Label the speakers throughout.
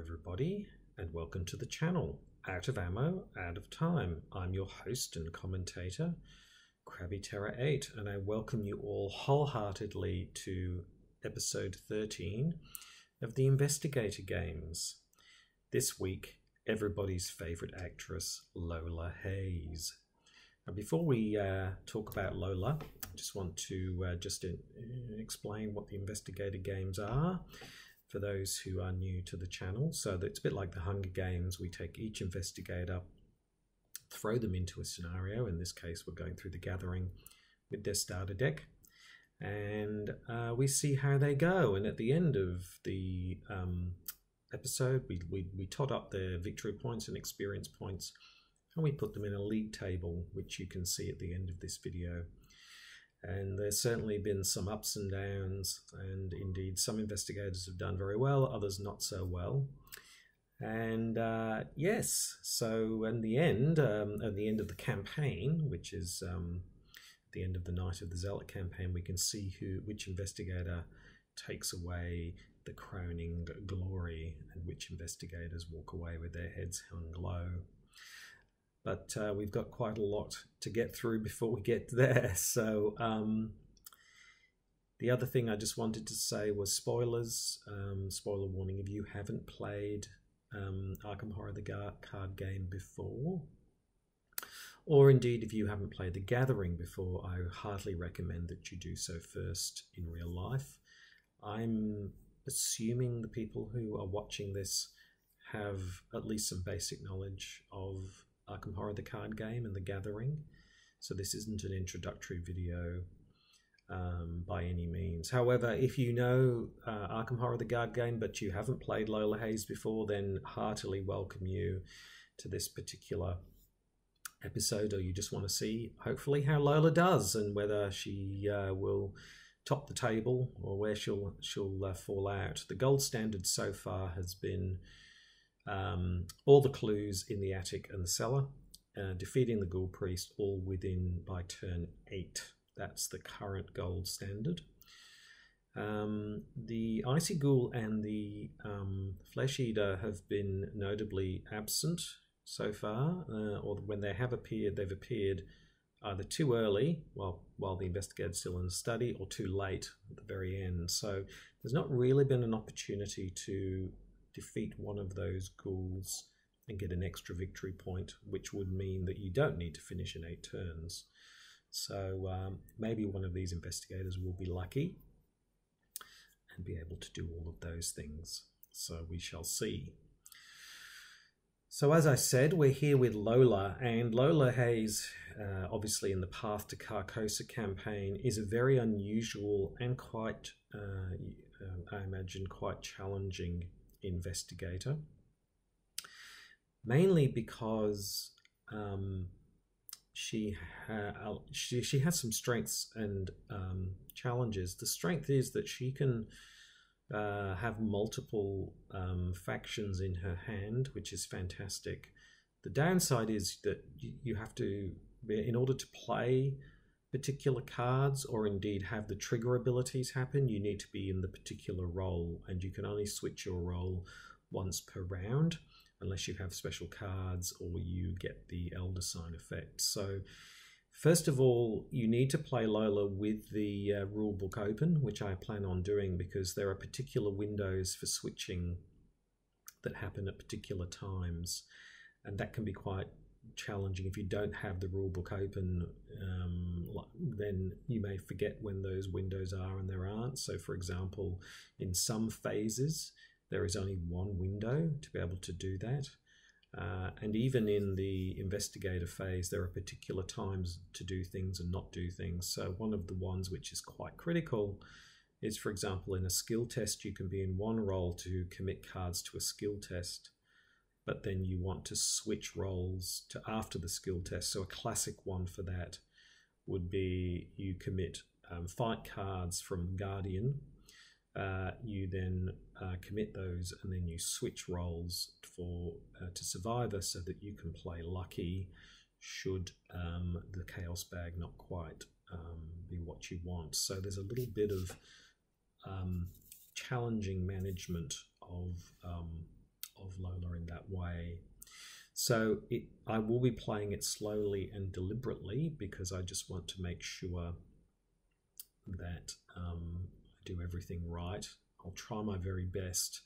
Speaker 1: everybody, and welcome to the channel, Out of Ammo, Out of Time. I'm your host and commentator, Krabby Terror 8, and I welcome you all wholeheartedly to episode 13 of the Investigator Games. This week, everybody's favourite actress, Lola Hayes. Now, before we talk about Lola, I just want to explain what the Investigator Games are for those who are new to the channel. So that it's a bit like the Hunger Games. We take each investigator, throw them into a scenario. In this case, we're going through the Gathering with their starter deck, and we see how they go. And at the end of the episode, we tot up their victory points and experience points, and we put them in a league table, which you can see at the end of this video. And there's certainly been some ups and downs, and indeed some investigators have done very well, others not so well. And yes, so at the end of the campaign, which is the end of the Night of the Zealot campaign, we can see which investigator takes away the crowning glory and which investigators walk away with their heads hung low. But we've got quite a lot to get through before we get there. So the other thing I just wanted to say was spoilers. Spoiler warning, if you haven't played Arkham Horror the card game before, or indeed if you haven't played the Gathering before, I heartily recommend that you do so first in real life. I'm assuming the people who are watching this have at least some basic knowledge of Arkham Horror the card game and the Gathering, so this isn't an introductory video by any means. However, if you know Arkham Horror the card game but you haven't played Lola Hayes before, then heartily welcome you to this particular episode, or you just want to see hopefully how Lola does and whether she will top the table or where she'll fall out. The gold standard so far has been all the clues in the attic and the cellar, defeating the Ghoul Priest all within by turn 8. That's the current gold standard. The Icy Ghoul and the Flesh Eater have been notably absent so far, or when they have appeared, they've appeared either too early while the investigator's still in the study, or too late at the very end. So there's not really been an opportunity to defeat one of those ghouls and get an extra victory point, which would mean that you don't need to finish in 8 turns. So maybe one of these investigators will be lucky and be able to do all of those things. So we shall see. So as I said, we're here with Lola, and Lola Hayes, obviously in the Path to Carcosa campaign, is a very unusual and quite, I imagine, quite challenging investigator, mainly because she has some strengths and challenges. The strength is that she can have multiple factions in her hand, which is fantastic. The downside is that you have to, in order to play particular cards or indeed have the trigger abilities happen, you need to be in the particular role, and you can only switch your role once per round unless you have special cards or you get the Elder Sign effect. So first of all, you need to play Lola with the rulebook open, which I plan on doing because there are particular windows for switching that happen at particular times, and that can be quite challenging. If you don't have the rulebook open, then you may forget when those windows are and there aren't. So for example, in some phases there is only one window to be able to do that, and even in the investigator phase there are particular times to do things and not do things. So one of the ones which is quite critical is, for example, in a skill test you can be in one role to commit cards to a skill test, but then you want to switch roles to after the skill test. So a classic one for that would be you commit fight cards from Guardian, you then commit those, and then you switch roles to Survivor so that you can play Lucky should the Chaos Bag not quite be what you want. So there's a little bit of challenging management of of Lola in that way. So I will be playing it slowly and deliberately because I just want to make sure that I do everything right. I'll try my very best.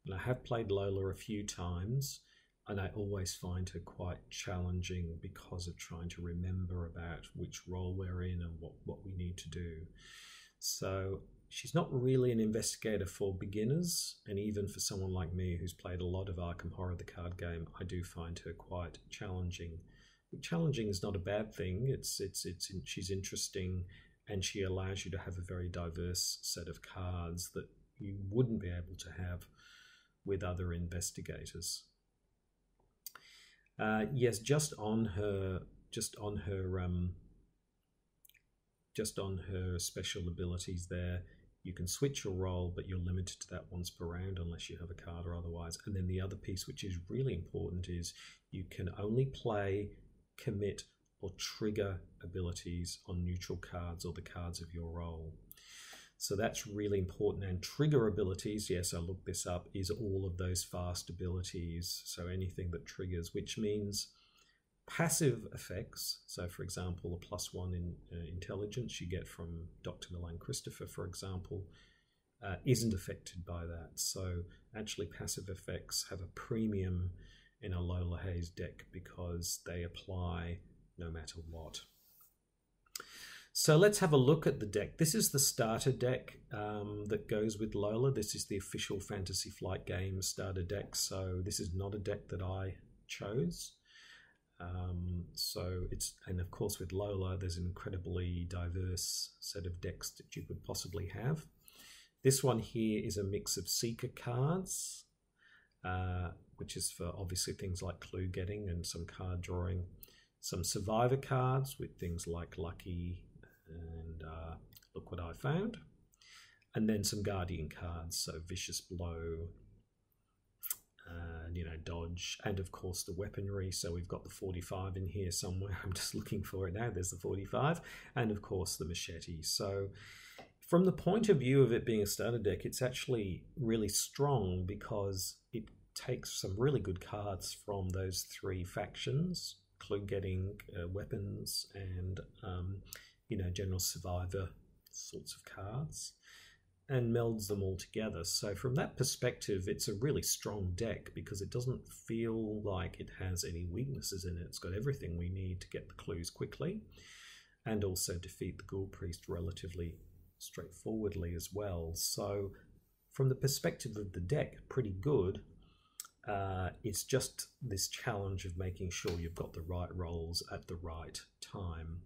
Speaker 1: And I have played Lola a few times, and I always find her quite challenging because of trying to remember about which role we're in and what we need to do. So she's not really an investigator for beginners, and even for someone like me who's played a lot of Arkham Horror, the card game, I do find her quite challenging. But challenging is not a bad thing. She's interesting, and she allows you to have a very diverse set of cards that you wouldn't be able to have with other investigators. Yes, just on her special abilities there, you can switch your role, but you're limited to that once per round unless you have a card or otherwise. And then the other piece, which is really important, is you can only play, commit, or trigger abilities on neutral cards or the cards of your role. So that's really important. And trigger abilities, yes, I looked this up, is all of those fast abilities. So anything that triggers, which means passive effects. So for example, a +1 in intelligence you get from Dr. Milan Christopher, for example, isn't affected by that. So actually passive effects have a premium in a Lola Hayes deck because they apply no matter what. So let's have a look at the deck. This is the starter deck that goes with Lola. This is the official Fantasy Flight Games starter deck. So this is not a deck that I chose. And of course with Lola, there's an incredibly diverse set of decks that you could possibly have. This one here is a mix of Seeker cards, which is for obviously things like clue getting and some card drawing. Some Survivor cards with things like Lucky and Look What I Found. And then some Guardian cards, so Vicious Blow, Dodge, and of course the weaponry. So we've got the 45 in here somewhere. I'm just looking for it now. There's the 45, and of course the machete. So from the point of view of it being a starter deck, it's actually really strong because it takes some really good cards from those three factions: clue getting, weapons, and general survivor sorts of cards, and melds them all together. So from that perspective, it's a really strong deck because it doesn't feel like it has any weaknesses in it. It's got everything we need to get the clues quickly and also defeat the Ghoul Priest relatively straightforwardly as well. So from the perspective of the deck, pretty good. It's just this challenge of making sure you've got the right rolls at the right time.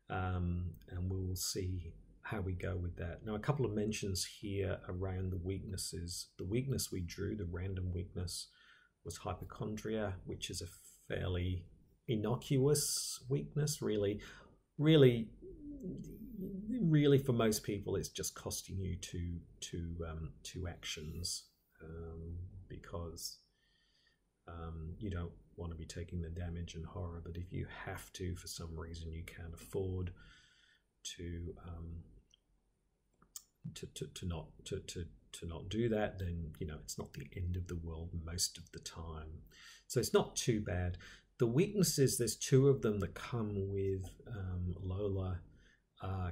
Speaker 1: And we'll see how we go with that. Now, a couple of mentions here around the weaknesses. The weakness we drew, the random weakness, was hypochondria, which is a fairly innocuous weakness, really for most people. It's just costing you two actions because you don't want to be taking the damage and horror. But if you have to, for some reason, you can't afford to not do that, then it's not the end of the world most of the time. So it's not too bad. The weaknesses, there's two of them that come with Lola,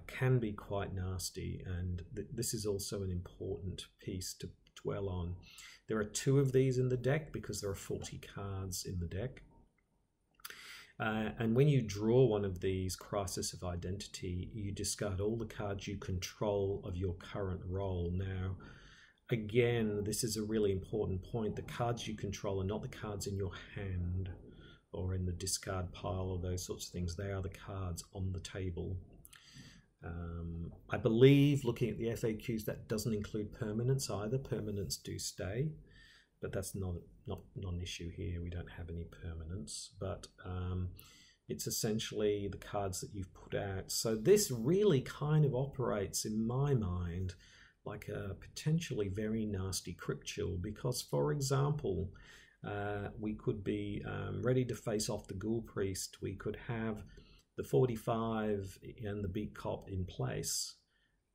Speaker 1: can be quite nasty, and this is also an important piece to dwell on. There are two of these in the deck because there are 40 cards in the deck. And when you draw one of these, Crisis of Identity, you discard all the cards you control of your current role. Now, again, this is a really important point. The cards you control are not the cards in your hand or in the discard pile or those sorts of things. They are the cards on the table. I believe, looking at the FAQs, that doesn't include permanents either. Permanents do stay, but that's not an issue here. We don't have any permanents, but it's essentially the cards that you've put out. So this really kind of operates, in my mind, like a potentially very nasty crypt chill, because, for example, we could be ready to face off the Ghoul Priest. We could have the 45 and the Beat Cop in place,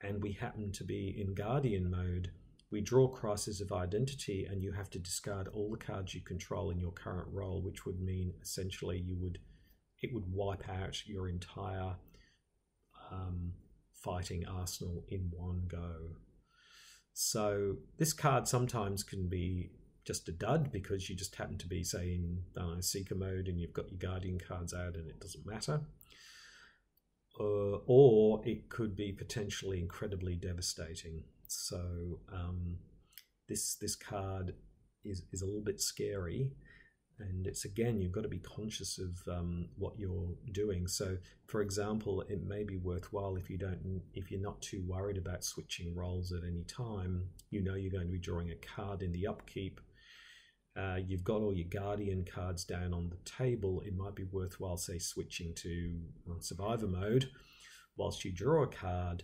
Speaker 1: and we happen to be in Guardian mode, we draw Crisis of Identity, and you have to discard all the cards you control in your current role, which would mean essentially it would wipe out your entire fighting arsenal in one go. So this card sometimes can be just a dud because you just happen to be, say, in Seeker mode and you've got your Guardian cards out and it doesn't matter. Or it could be potentially incredibly devastating. So this card is a little bit scary, and it's, again, you've got to be conscious of what you're doing. So, for example, it may be worthwhile if you're not too worried about switching roles at any time. You know you're going to be drawing a card in the upkeep. You've got all your Guardian cards down on the table. It might be worthwhile, say, switching to Survivor mode whilst you draw a card,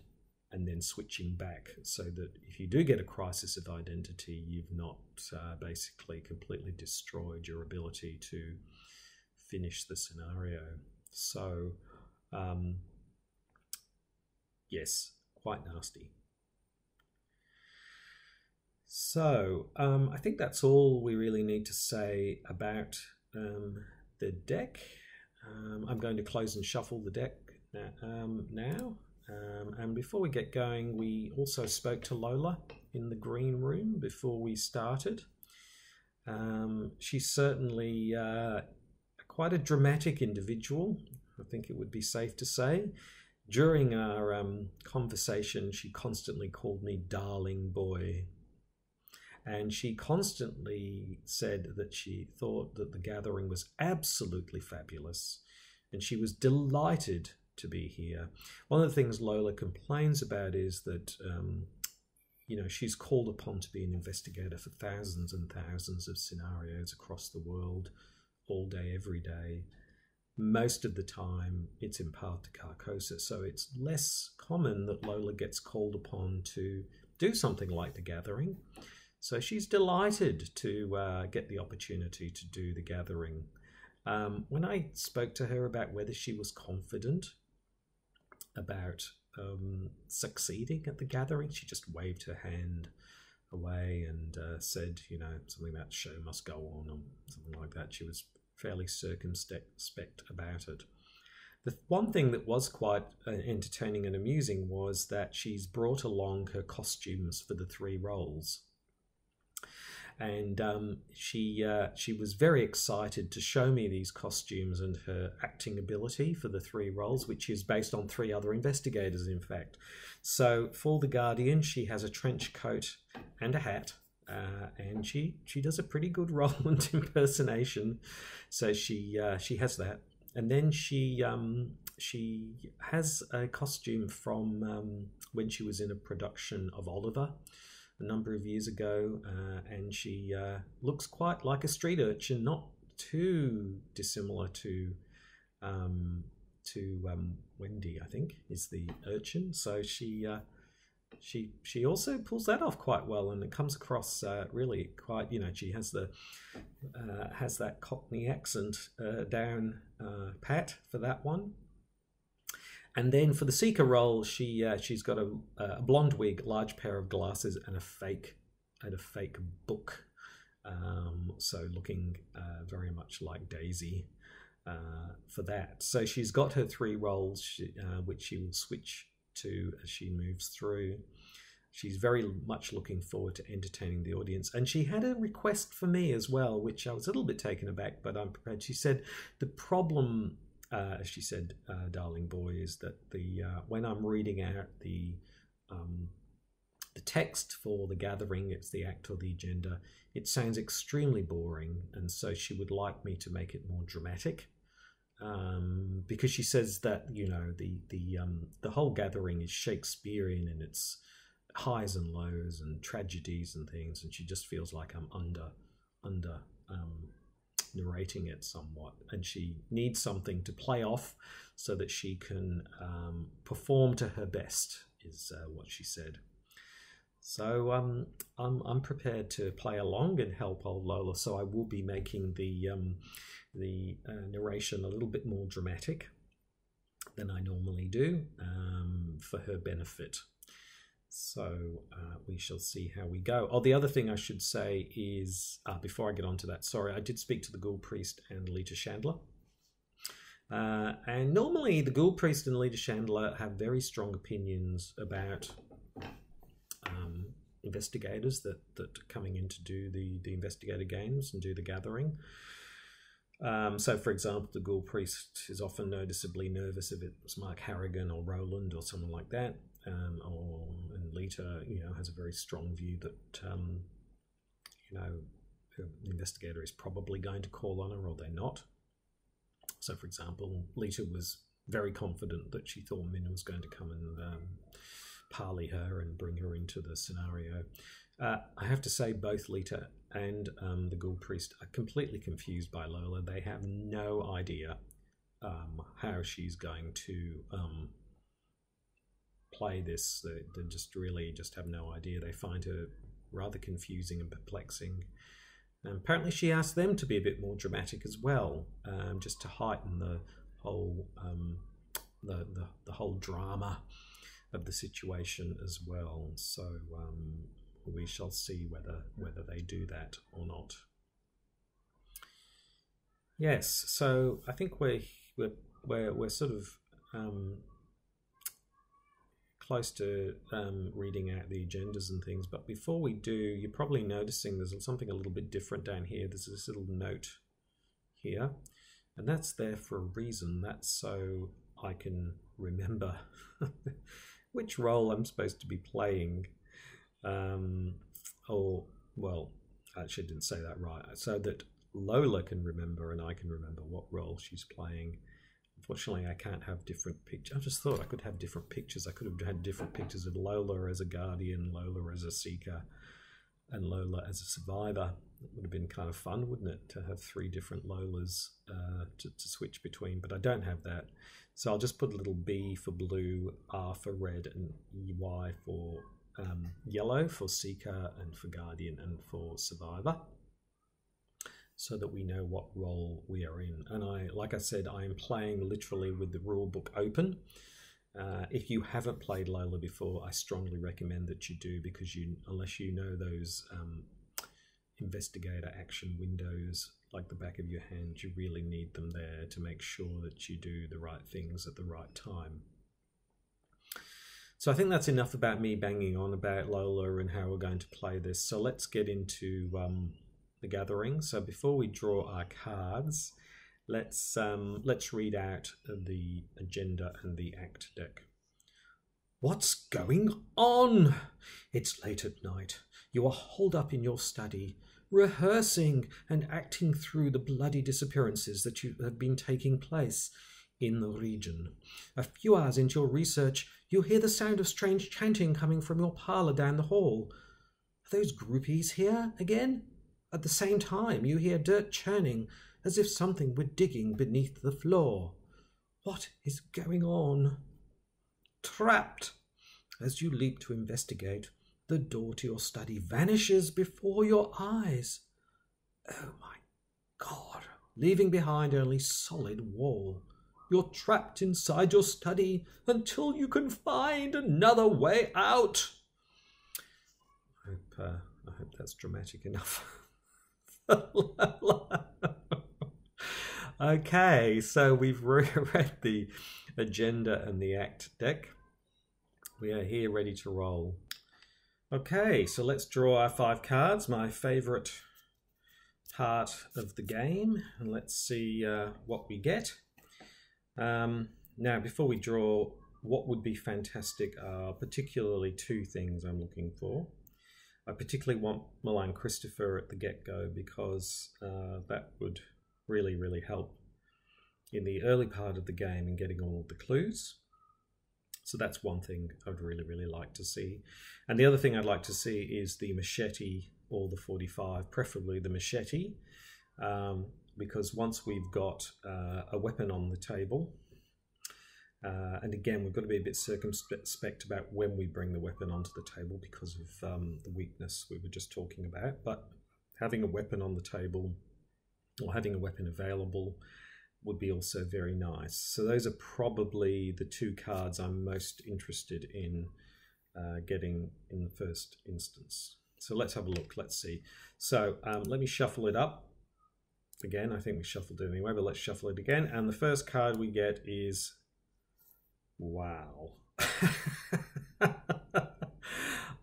Speaker 1: and then switching back, so that if you do get a Crisis of Identity, you've not basically completely destroyed your ability to finish the scenario. So, yes, quite nasty. So, I think that's all we really need to say about the deck. I'm going to close and shuffle the deck now. And before we get going, we also spoke to Lola in the green room before we started. She's certainly quite a dramatic individual, I think it would be safe to say. During our conversation, she constantly called me darling boy. And she constantly said that she thought that the gathering was absolutely fabulous, and she was delighted to be here. One of the things Lola complains about is that she's called upon to be an investigator for thousands and thousands of scenarios across the world, all day, every day. Most of the time it's in Path to Carcosa, so it's less common that Lola gets called upon to do something like the gathering. So she's delighted to get the opportunity to do the gathering. When I spoke to her about whether she was confident about succeeding at the gathering, she just waved her hand away and said, something about show must go on or something like that. She was fairly circumspect about it. The one thing that was quite entertaining and amusing was that she's brought along her costumes for the 3 roles. And she was very excited to show me these costumes and her acting ability for the 3 roles, which is based on 3 other investigators, in fact. So for the Guardian, she has a trench coat and a hat, and she does a pretty good Roland impersonation. So she has that, and then she has a costume from when she was in a production of Oliver a number of years ago, and she looks quite like a street urchin, not too dissimilar to Wendy, I think, is the urchin. So she also pulls that off quite well, and it comes across really quite. She has has that Cockney accent down pat for that one. And then for the Seeker role, she's got a blonde wig, large pair of glasses, and a fake book. So looking very much like Daisy for that. So she's got her 3 roles, which she will switch to as she moves through. She's very much looking forward to entertaining the audience. And she had a request for me as well, which I was a little bit taken aback, but I'm prepared. She said the problem, as she said, darling boy, is that when I'm reading out the text for the gathering, it's the act or the agenda, it sounds extremely boring, and so she would like me to make it more dramatic, because she says that the whole gathering is Shakespearean in its highs and lows and tragedies and things, and she just feels like I'm under narrating it somewhat, and she needs something to play off so that she can perform to her best, is what she said. So I'm prepared to play along and help old Lola. So I will be making the narration a little bit more dramatic than I normally do, for her benefit. So we shall see how we go. Oh, the other thing I should say is, before I get on to that, sorry, I did speak to the Ghoul Priest and Lita Chandler. And normally the Ghoul Priest and Lita Chandler have very strong opinions about investigators that are coming in to do the investigator games and do the gathering. So, for example, the Ghoul Priest is often noticeably nervous if it's Mark Harrigan or Roland or someone like that. And Lita, has a very strong view that, the investigator is probably going to call on her or they're not. So, for example, Lita was very confident that she thought Min was going to come and parley her and bring her into the scenario. I have to say both Lita and the Ghoul Priest are completely confused by Lola. They have no idea how she's going to play this. They just have no idea. They find her rather confusing and perplexing. Apparently she asked them to be a bit more dramatic as well, just to heighten the whole the whole drama of the situation as well. So we shall see whether they do that or not. Yes, so I think we're sort of close to reading out the agendas and things, but before we do, you're probably noticing there's something a little bit different down here. There's this little note here, and that's there for a reason. That's so I can remember which role I'm supposed to be playing. Or, well, actually I didn't say that right. So that Lola can remember and I can remember what role she's playing. Unfortunately, I can't have different pictures. I just thought I could have different pictures. I could have had different pictures of Lola as a guardian, Lola as a seeker, and Lola as a survivor. It would have been kind of fun, wouldn't it, to have 3 different Lolas to switch between, but I don't have that. So I'll just put a little B for blue, R for red, and Y for yellow for seeker and for guardian and for survivor, so that we know what role we are in. And like I said, I am playing literally with the rule book open. If you haven't played Lola before, I strongly recommend that you do, because unless you know those investigator action windows like the back of your hand, you really need them there to make sure that you do the right things at the right time. So I think that's enough about me banging on about Lola and how we're going to play this. So let's get into the gathering. So before we draw our cards, let's read out the agenda and the act deck. What's going on? It's late at night. You are holed up in your study, rehearsing and acting through the bloody disappearances that have been taking place in the region. A few hours into your research, you hear the sound of strange chanting coming from your parlour down the hall. Are those groupies here again? At the same time, you hear dirt churning, as if something were digging beneath the floor. What is going on? Trapped! As you leap to investigate, the door to your study vanishes before your eyes. Oh my God! Leaving behind only solid wall. You're trapped inside your study until you can find another way out. I hope that's dramatic enough. Okay, so we've read the agenda and the act deck. We are here ready to roll. Okay, so let's draw our 5 cards, my favourite part of the game, and let's see what we get. Now, before we draw, what would be fantastic are particularly 2 things I'm looking for. I particularly want Milan Christopher at the get-go, because that would really, really help in the early part of the game in getting all of the clues. So that's one thing I'd really, really like to see. And the other thing I'd like to see is the machete or the 45, preferably the machete, because once we've got a weapon on the table, and again, we've got to be a bit circumspect about when we bring the weapon onto the table because of the weakness we were just talking about. But having a weapon on the table, or having a weapon available, would be also very nice. So those are probably the 2 cards I'm most interested in getting in the first instance. So let's have a look. Let's see. So let me shuffle it up. Again, I think we shuffled it anyway, but let's shuffle it again. And the first card we get is, wow.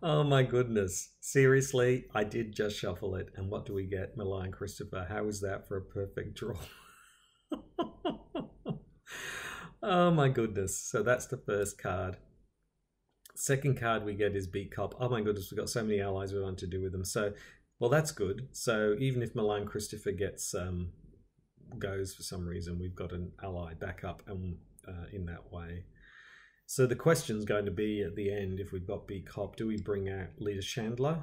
Speaker 1: Oh my goodness. Seriously, I did just shuffle it. And what do we get? Malign Christopher. How is that for a perfect draw? Oh my goodness. So that's the first card. Second card we get is Beat Cop. Oh my goodness, we've got so many allies we want to do with them. So, well, that's good. So even if Malign Christopher gets goes for some reason, we've got an ally back up and in that way. So the question's going to be at the end, if we've got Beat Cop, do we bring out Leader Chandler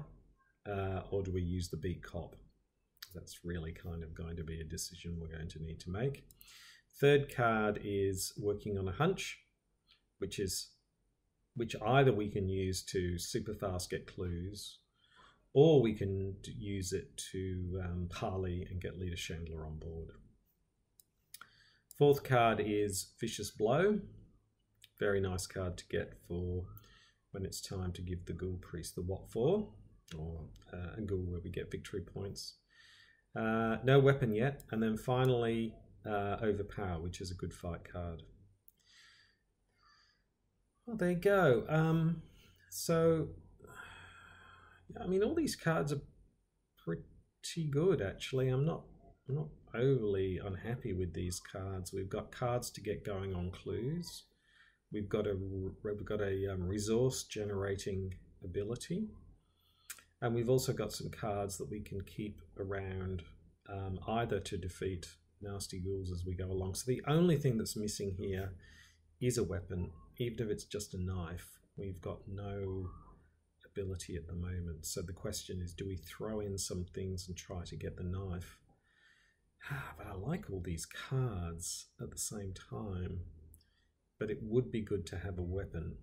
Speaker 1: or do we use the Beat Cop? That's really kind of going to be a decision we're going to need to make. Third card is Working on a Hunch, which either we can use to super fast get clues, or we can use it to parley and get Leader Chandler on board. Fourth card is Vicious Blow. Very nice card to get for when it's time to give the Ghoul Priest the what for, or a ghoul where we get victory points. No weapon yet. And then finally, Overpower, which is a good fight card. Well, there you go. So, I mean, all these cards are pretty good, actually. I'm not overly unhappy with these cards. We've got cards to get going on clues. We've got a resource generating ability, and we've also got some cards that we can keep around either to defeat nasty ghouls as we go along. So the only thing that's missing here is a weapon, even if it's just a knife. We've got no ability at the moment. So the question is, do we throw in some things and try to get the knife? But I like all these cards at the same time. But it would be good to have a weapon.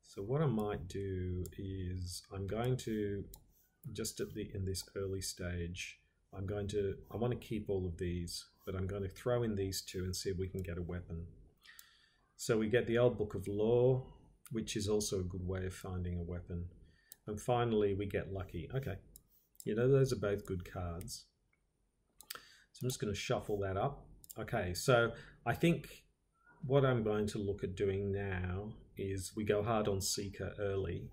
Speaker 1: So what I might do is I'm going to, just in this early stage, I want to keep all of these, but I'm going to throw in these two and see if we can get a weapon. So we get the Old Book of Law, which is also a good way of finding a weapon. And finally, we get Lucky. Okay, you know, those are both good cards. So I'm just going to shuffle that up. Okay, so I think what I'm going to look at doing now is we go hard on Seeker early.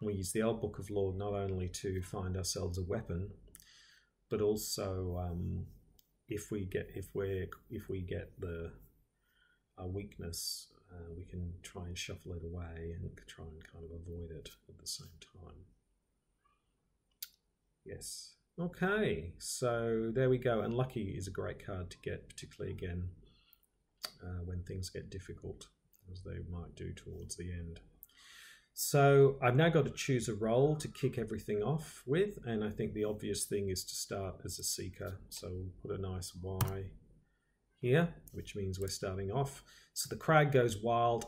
Speaker 1: We use the Old Book of Law not only to find ourselves a weapon, but also if we get our weakness, we can try and shuffle it away and try and kind of avoid it at the same time. Yes. Okay, so there we go. And Lucky is a great card to get, particularly again when things get difficult, as they might do towards the end. So I've now got to choose a role to kick everything off with, and I think the obvious thing is to start as a Seeker. So we'll put a nice Y here, which means we're starting off. So the crowd goes wild.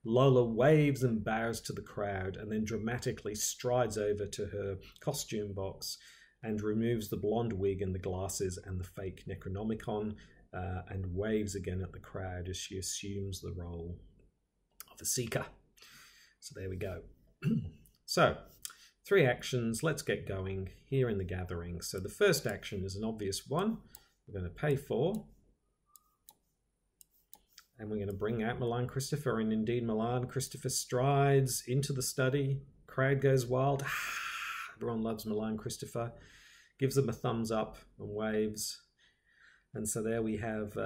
Speaker 1: Lola waves and bows to the crowd and then dramatically strides over to her costume box and removes the blonde wig and the glasses and the fake Necronomicon and waves again at the crowd as she assumes the role of a Seeker. So there we go. So 3 actions. Let's get going here in the gathering. So the first action is an obvious one. We're going to pay 4. And we're going to bring out Malign Christopher, and indeed Malign Christopher strides into the study. Crowd goes wild. Everyone loves Malign Christopher. Gives them a thumbs up and waves. And so there we have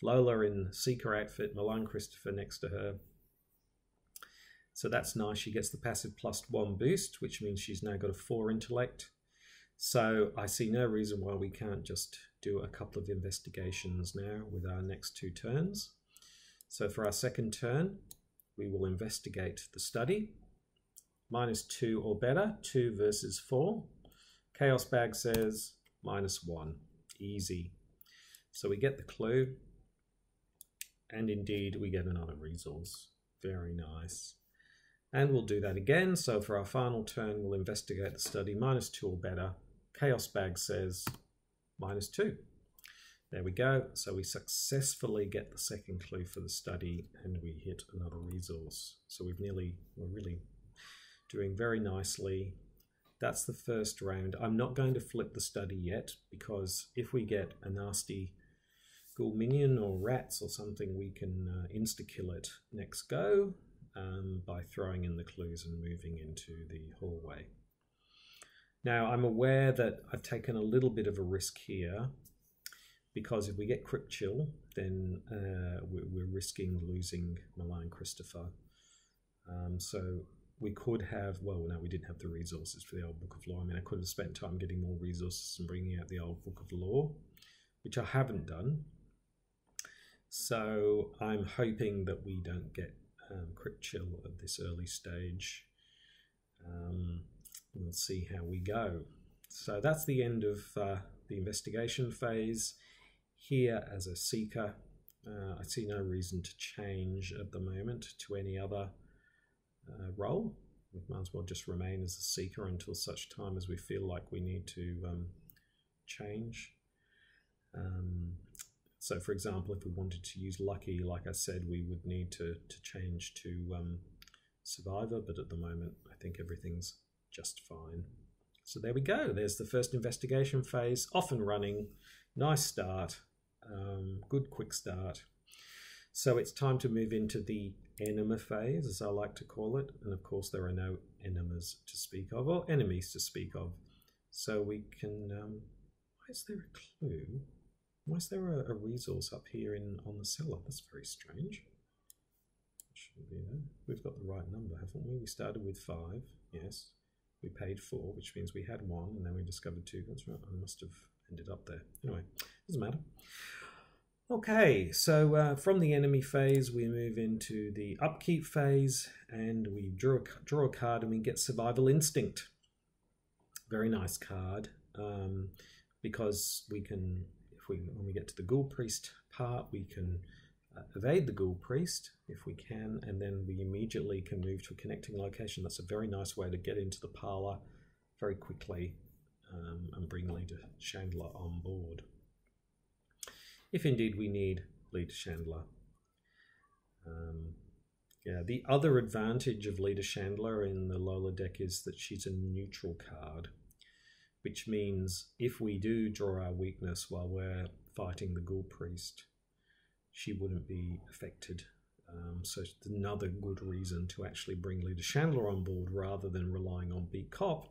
Speaker 1: Lola in Seeker outfit, Malign Christopher next to her. So that's nice. She gets the passive +1 boost, which means she's now got a 4 intellect. So I see no reason why we can't just do a couple of investigations now with our next 2 turns. So for our second turn, we will investigate the study. -2 or better, 2 versus 4. Chaos Bag says -1. Easy. So we get the clue. And indeed, we get another resource. Very nice. And we'll do that again. So for our final turn, we'll investigate the study. -2 or better. Chaos Bag says -2. There we go. So we successfully get the second clue for the study, and we hit another resource. So we're really doing very nicely. That's the first round. I'm not going to flip the study yet, because if we get a nasty ghoul minion or rats or something, we can insta-kill it next go by throwing in the clues and moving into the hallway. Now, I'm aware that I've taken a little bit of a risk here, because if we get Crypt Chill, then we're risking losing Malign Christopher. So we could have, well, no, we didn't have the resources for the old Book of Law. I mean, I could have spent time getting more resources and bringing out the old Book of Law, which I haven't done. So I'm hoping that we don't get Crypt Chill at this early stage. We'll see how we go. So that's the end of the investigation phase. Here, as a seeker, I see no reason to change at the moment to any other role. We might as well just remain as a seeker until such time as we feel like we need to change. So, for example, if we wanted to use Lucky, like I said, we would need to change to Survivor, but at the moment, I think everything's just fine. So there we go. There's the first investigation phase, off and running. Nice start. Good quick start. So it's time to move into the enema phase, as I like to call it. And of course, there are no enemas to speak of, or enemies to speak of. So we can... why is there a clue? Why is there a resource up here on the cellar? That's very strange. Shouldn't be there. We've got the right number, haven't we? We started with 5, yes. We paid 4, which means we had 1, and then we discovered 2. That's right, I must have ended up there. Anyway, doesn't matter. Okay, so from the enemy phase, we move into the upkeep phase, and we draw a card, and we get Survival Instinct. Very nice card, because we can, when we get to the Ghoul Priest part, we can evade the Ghoul Priest if we can, and then we immediately can move to a connecting location. That's a very nice way to get into the parlour very quickly and bring Leader Chandler on board, if indeed we need Leader Chandler. Yeah, the other advantage of Leader Chandler in the Lola deck is that she's a neutral card, which means if we do draw our weakness while we're fighting the Ghoul Priest, she wouldn't be affected. So it's another good reason to actually bring Leader Chandler on board rather than relying on Beat Cop,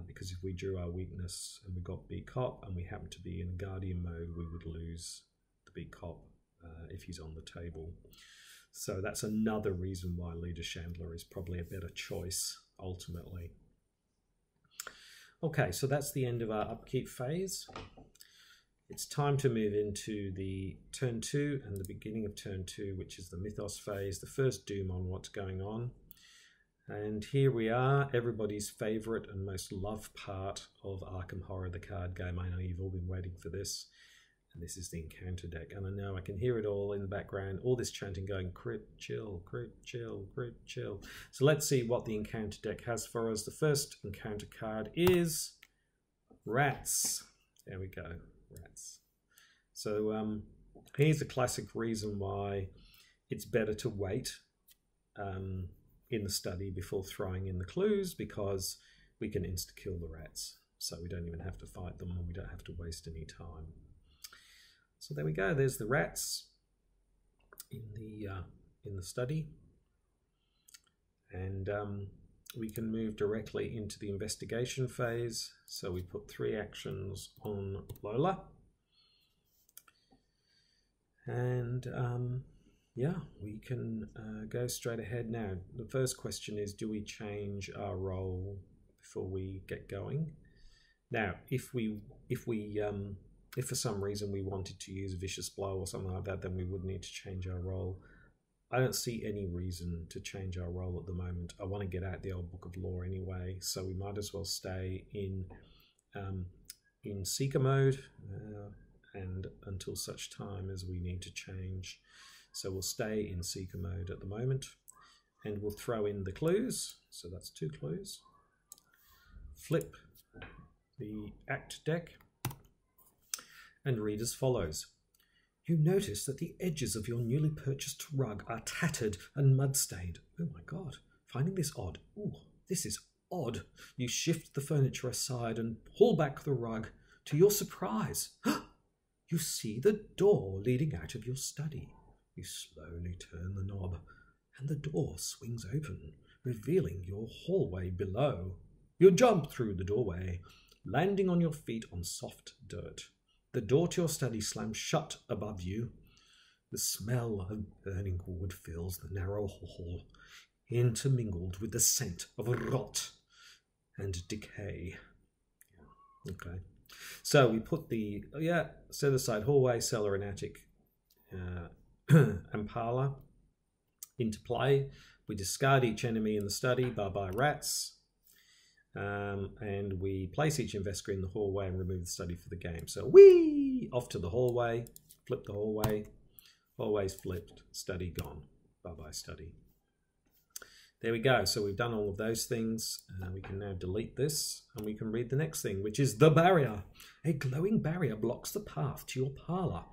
Speaker 1: because if we drew our weakness and we got Beat Cop and we happen to be in Guardian mode, we would lose the Beat Cop if he's on the table. So that's another reason why Leader Chandler is probably a better choice ultimately. Okay, so that's the end of our upkeep phase. It's time to move into the turn 2 and the beginning of turn 2, which is the mythos phase, the first doom on what's going on. And here we are, everybody's favourite and most loved part of Arkham Horror, the card game. I know you've all been waiting for this. And this is the encounter deck. And I know I can hear it all in the background, all this chanting going, crit, chill, crit, chill, crit, chill. So let's see what the encounter deck has for us. The first encounter card is Rats. There we go. Rats. So here's a classic reason why it's better to wait in the study before throwing in the clues, because we can insta-kill the rats. So we don't even have to fight them, and we don't have to waste any time. So there we go. There's the rats in the study, and we can move directly into the investigation phase. So we put 3 actions on Lola. And yeah, we can go straight ahead now. The first question is, do we change our role before we get going? Now, if for some reason we wanted to use Vicious Blow or something like that, then we would need to change our role. I don't see any reason to change our role at the moment. I want to get out the old Book of Law anyway, so we might as well stay in Seeker mode and until such time as we need to change. So we'll stay in Seeker mode at the moment, and we'll throw in the clues. So that's 2 clues. Flip the Act deck, and read as follows. You notice that the edges of your newly purchased rug are tattered and mud-stained. Oh my god, finding this odd. Ooh, this is odd. You shift the furniture aside and pull back the rug. To your surprise, you see the door leading out of your study. You slowly turn the knob, and the door swings open, revealing your hallway below. You jump through the doorway, landing on your feet on soft dirt. The door to your study slams shut above you. The smell of burning wood fills the narrow hall, intermingled with the scent of rot and decay. Okay. So we put the, set aside hallway, cellar, and attic and parlour into play. We discard each enemy in the study, bye-bye rats. And we place each investor in the hallway and remove the study for the game. So whee! Off to the hallway, flip the hallway, hallway's flipped, study gone. Bye-bye study. There we go. So we've done all of those things. We can now delete this and we can read the next thing, which is the barrier. A glowing barrier blocks the path to your parlour.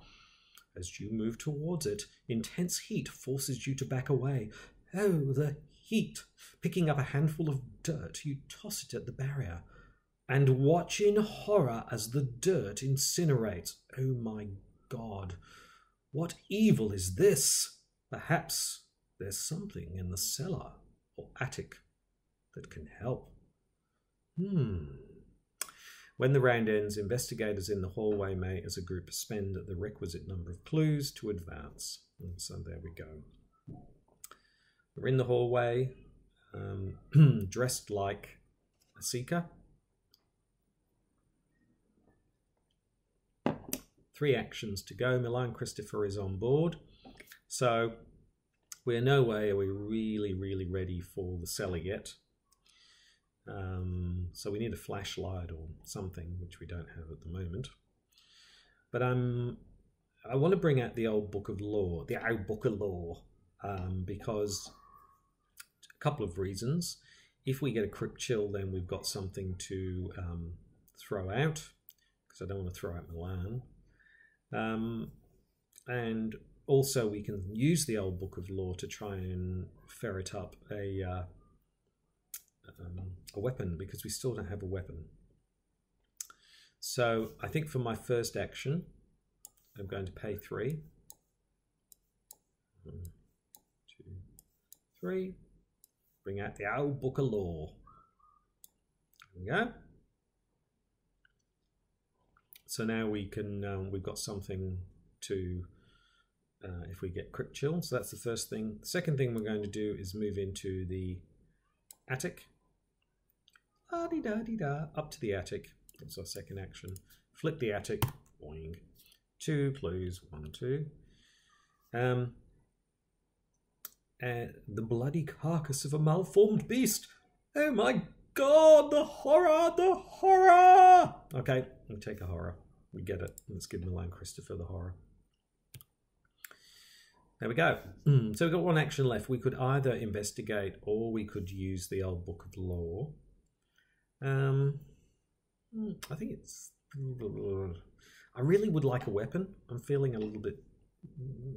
Speaker 1: As you move towards it, intense heat forces you to back away. Oh, the heat. Picking up a handful of dirt, you toss it at the barrier and watch in horror as the dirt incinerates. Oh my god. What evil is this? Perhaps there's something in the cellar or attic that can help. When the round ends, investigators in the hallway may, as a group, spend the requisite number of clues to advance. And so there we go. We're in the hallway, dressed like a seeker. 3 actions to go. Milan Christopher is on board. So we're no way are we really ready for the cellar yet. So we need a flashlight or something, which we don't have at the moment. But I want to bring out the old book of law, because a couple of reasons. If we get a crypt chill, then we've got something to throw out, because I don't want to throw out Milan. And also we can use the old book of law to try and ferret up a weapon, because we still don't have a weapon. So I think for my first action, I'm going to pay 3. 1, 2, 3. Bring out the old book of law. There we go. So now we can, we've got something to, if we get crypt chill. So that's the first thing. The second thing we're going to do is move into the attic. La-di-da-di-da, up to the attic. That's our second action. Flip the attic. Boing. 2 clues. 1, 2. The bloody carcass of a malformed beast. Oh my god, the horror, the horror! Okay, we take a horror. We get it. Let's give Milan Christopher the horror. There we go. So we've got 1 action left. We could either investigate or we could use the old book of law. I think it's... I really would like a weapon. I'm feeling a little bit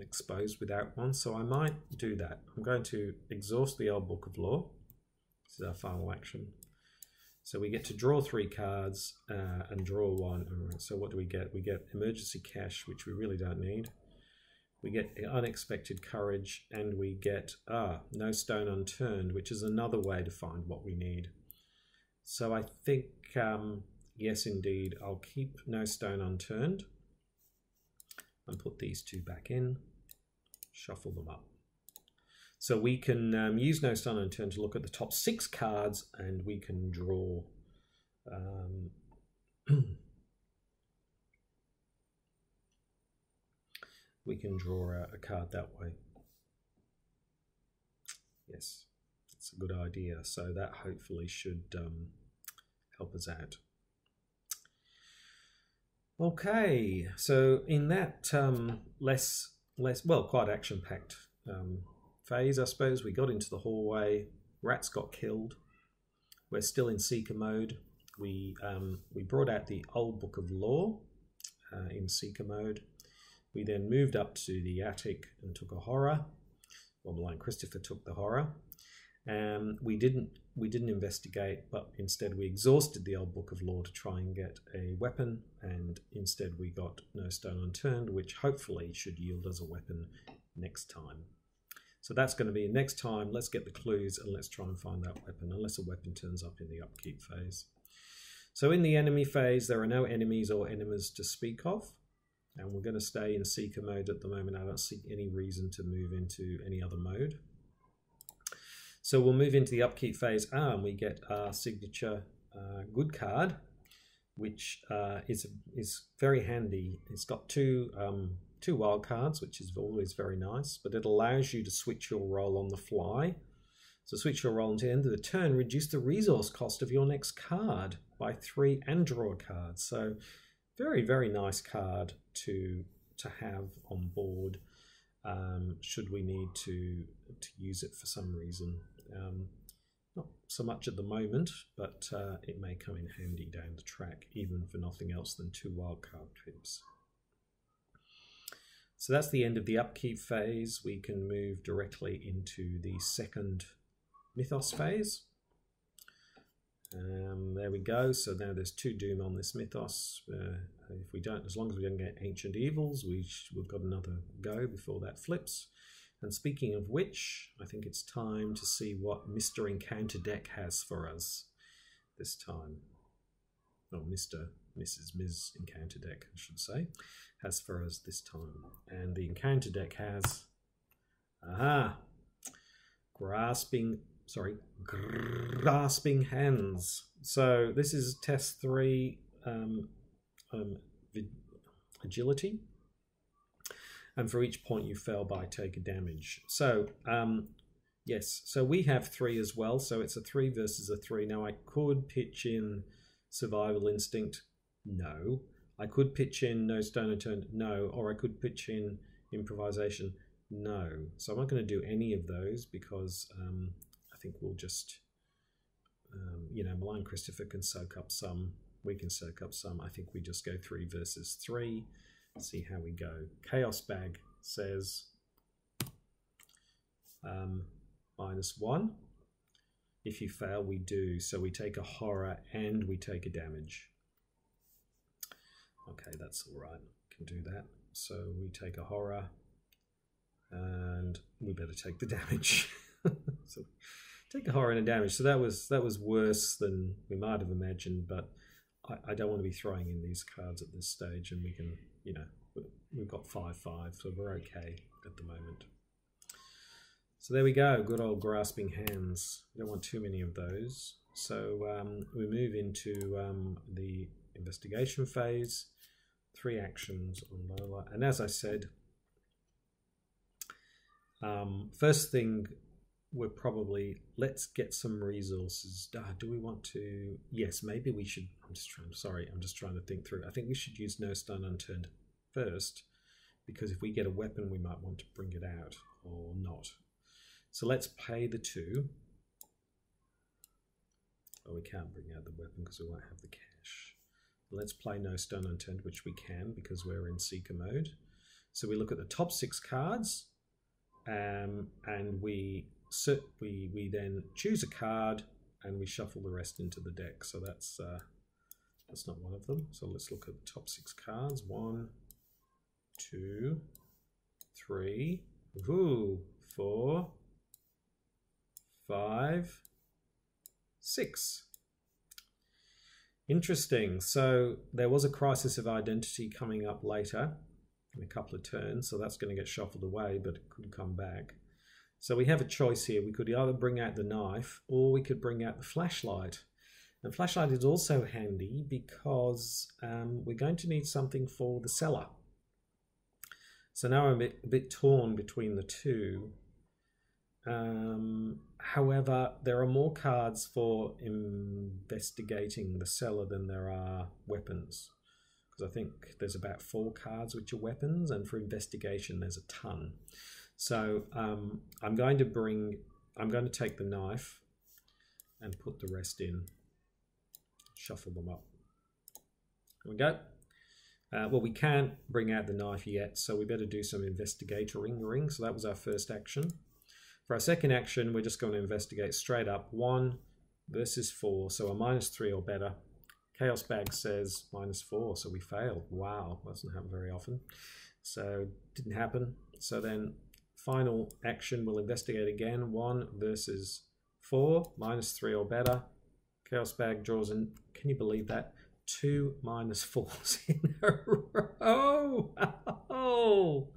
Speaker 1: exposed without one, so I might do that. I'm going to exhaust the old book of law. This is our final action. So we get to draw 3 cards and draw 1. Right, so what do we get? We get emergency cash, which we really don't need. We get unexpected courage, and we get no stone unturned, which is another way to find what we need. So I think, yes, indeed, I'll keep no stone unturned and put these 2 back in, shuffle them up. So we can use no stone unturned to look at the top 6 cards, and we can draw we can draw a card that way. Yes, that's a good idea. So that hopefully should help us out. Okay, so in that quite action-packed phase, I suppose, we got into the hallway. Rats got killed. We're still in seeker mode. We brought out the old book of law. in Seeker mode. We then moved up to the attic and took a horror. Well, Malign Christopher took the horror. We didn't investigate, but instead we exhausted the old book of lore to try and get a weapon, and instead we got No Stone Unturned, which hopefully should yield us a weapon next time. So that's going to be next time. Let's get the clues and let's try and find that weapon, unless a weapon turns up in the upkeep phase. So in the enemy phase, there are no enemies or enemies to speak of, and we're going to stay in Seeker mode at the moment. I don't see any reason to move into any other mode. So we'll move into the upkeep phase, and we get our signature good card, which is very handy. It's got two wild cards, which is always very nice, but it allows you to switch your role on the fly. So switch your role, and at the end of the turn, reduce the resource cost of your next card by 3 and draw a card. So very, very nice card to have on board should we need to use it for some reason. Not so much at the moment, but it may come in handy down the track, even for nothing else than 2 wildcard trips. So that's the end of the upkeep phase. We can move directly into the second mythos phase. There we go. So now there's 2 doom on this mythos. If we don't, as long as we don't get ancient evils, we've got another go before that flips. And speaking of which, I think it's time to see what Mr. Encounter deck has for us this time. Oh, Mrs. Ms. Encounter deck, I should say, has for us this time. And the Encounter deck has, Grasping Hands. So this is test 3 agility. And for each point you fail by, take a damage. So, yes, so we have 3 as well. So it's a 3 versus a 3. Now I could pitch in Survival Instinct. No. I could pitch in No Stone Unturned. No. Or I could pitch in Improvisation. No. So I'm not going to do any of those because I think we'll just, Malign Christopher can soak up some. We can soak up some. I think we just go 3 versus 3. See how we go. Chaos Bag says -1. If you fail, we do. So we take a horror and we take a damage. Okay, that's all right. Can do that. So we take a horror and we better take the damage. So take a horror and a damage. So that was worse than we might have imagined, but I don't want to be throwing in these cards at this stage, and we can, we've got 5/5, so we're okay at the moment. So there we go, good old Grasping Hands. We don't want too many of those. So we move into the investigation phase, 3 actions on Lola. And as I said, first thing, we're probably, let's get some resources. Do we want to? Yes, maybe we should. I'm just trying to think through. I think we should use No Stone Unturned first, because if we get a weapon, we might want to bring it out or not. So let's pay the 2. Oh, we can't bring out the weapon because we won't have the cash. Let's play No Stone Unturned, which we can because we're in Seeker mode. So we look at the top 6 cards, and we then choose a card and we shuffle the rest into the deck. So that's not one of them. So let's look at the top 6 cards. 1, 2, 3, 4, 5, 6. Interesting. So there was a Crisis of Identity coming up later in a couple of turns, so that's going to get shuffled away, but it could come back. So we have a choice here. We could either bring out the knife or we could bring out the flashlight. And flashlight is also handy because we're going to need something for the cellar. So now I'm a bit torn between the 2. However, there are more cards for investigating the cellar than there are weapons. Because I think there's about 4 cards which are weapons, and for investigation there's a ton. So I'm going to take the knife and put the rest in, shuffle them up. There we go. Well, we can't bring out the knife yet, so we better do some investigatoring. So that was our first action. For our second action, we're just going to investigate straight up. 1 versus 4, so a -3 or better. Chaos Bag says -4, so we failed. Wow, doesn't happen very often. So didn't happen. So then final action, we'll investigate again. 1 versus 4, -3 or better. Chaos Bag draws in, can you believe that? 2 -4s in a row. Oh,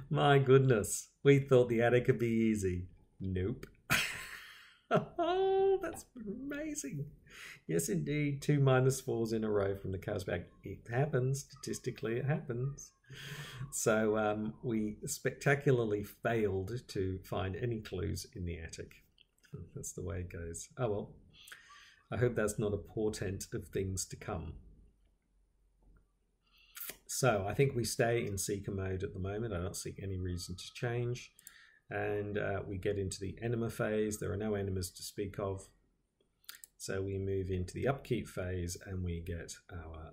Speaker 1: my goodness. We thought the attic could be easy. Nope. Oh, that's amazing. Yes, indeed. 2 -4s in a row from the Chaos Bag. It happens. Statistically, it happens. So we spectacularly failed to find any clues in the attic. That's the way it goes. Oh, well. I hope that's not a portent of things to come. So I think we stay in Seeker mode at the moment. I don't see any reason to change. And we get into the enema phase. There are no enemas to speak of. So we move into the upkeep phase and we get our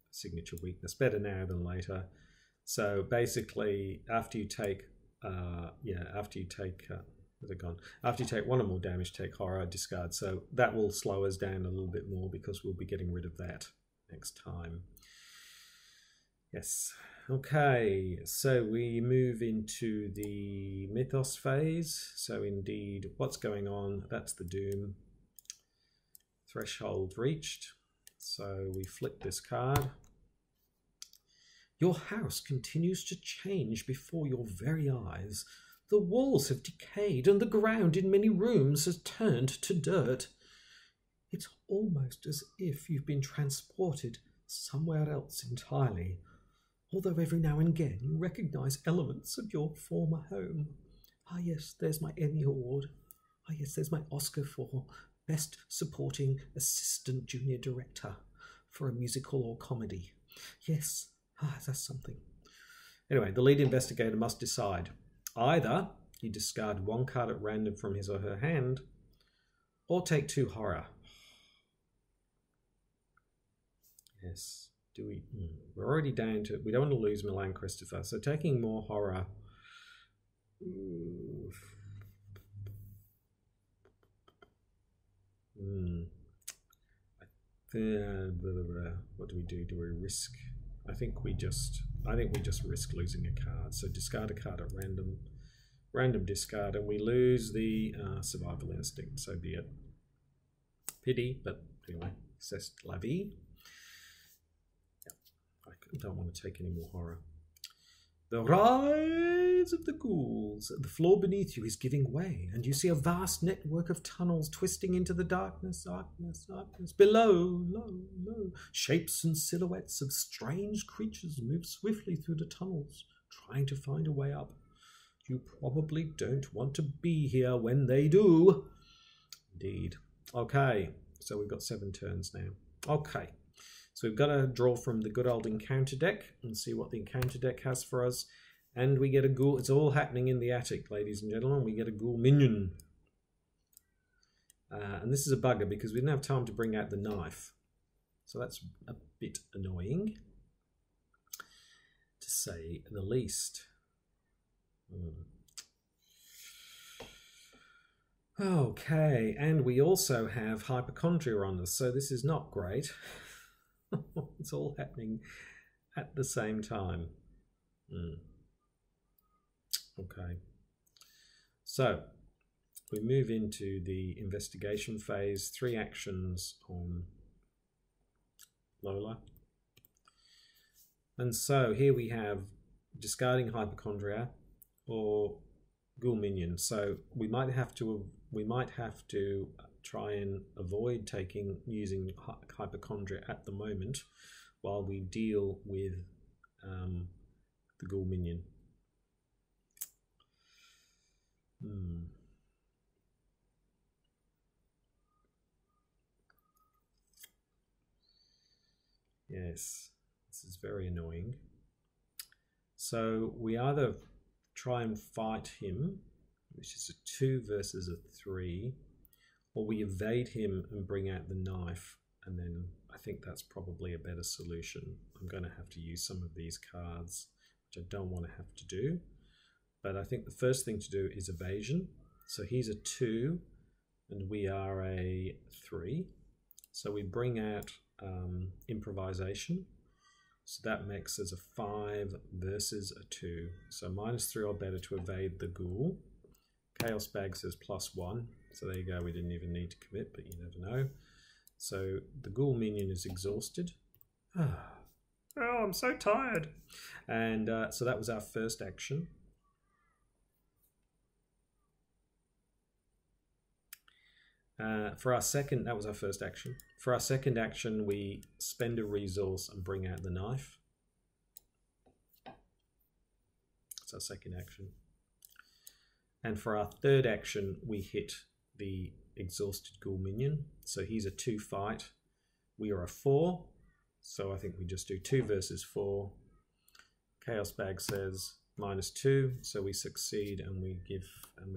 Speaker 1: signature weakness. Better now than later. So basically, after you take, after you take 1 or more damage, take horror, discard. So that will slow us down a little bit more because we'll be getting rid of that next time. Yes. Okay, so we move into the mythos phase. So indeed, what's going on? That's the doom. Threshold reached. So we flip this card. Your house continues to change before your very eyes. The walls have decayed and the ground in many rooms has turned to dirt. It's almost as if you've been transported somewhere else entirely, although every now and again you recognise elements of your former home. Ah yes, there's my Emmy Award. Ah yes, there's my Oscar for Best Supporting Assistant Junior Director for a musical or comedy. Yes, that's something. Anyway, the lead investigator must decide. Either you discard 1 card at random from his or her hand, or take 2 horror. Yes. Do we? We're already down to. We don't want to lose Milan Christopher, so taking more horror. What do we do? Do we risk? I think we just risk losing a card. So discard a card at random discard, and we lose the survival instinct. So be it. Pity, but anyway, c'est la vie. I don't want to take any more horror. The rise of the ghouls. The floor beneath you is giving way, and you see a vast network of tunnels twisting into the darkness. Below, low. Shapes and silhouettes of strange creatures move swiftly through the tunnels, trying to find a way up. You probably don't want to be here when they do. Indeed. Okay, so we've got 7 turns now. Okay. So we've got to draw from the good old encounter deck and see what the encounter deck has for us. And we get a ghoul. It's all happening in the attic, ladies and gentlemen. We get a ghoul minion. And this is a bugger because we didn't have time to bring out the knife. So that's a bit annoying, to say the least. Okay, and we also have hypochondria on us, so this is not great. It's all happening at the same time. Okay. So we move into the investigation phase. 3 actions on Lola. And so here we have discarding hypochondria or ghoul minion. So we might have to try and avoid using hypochondria at the moment while we deal with the ghoul minion. Yes, this is very annoying. So we either try and fight him, which is a 2 versus a 3, or we evade him and bring out the knife and then I think that's probably a better solution. I'm going to have to use some of these cards, which I don't want to have to do. But I think the first thing to do is evasion. So he's a 2 and we are a 3. So we bring out improvisation. So that makes us a 5 versus a 2. So -3 or better to evade the ghoul. Chaos Bag says +1. So there you go, we didn't even need to commit, but you never know. So the ghoul minion is exhausted. Oh, I'm so tired. And so that was our first action. For our second, that was our first action. For our second action, we spend a resource and bring out the knife. That's our second action. And for our third action, we hit the exhausted ghoul minion. So he's a 2 fight. We are a 4. So I think we just do 2 versus 4. Chaos Bag says -2. So we succeed and we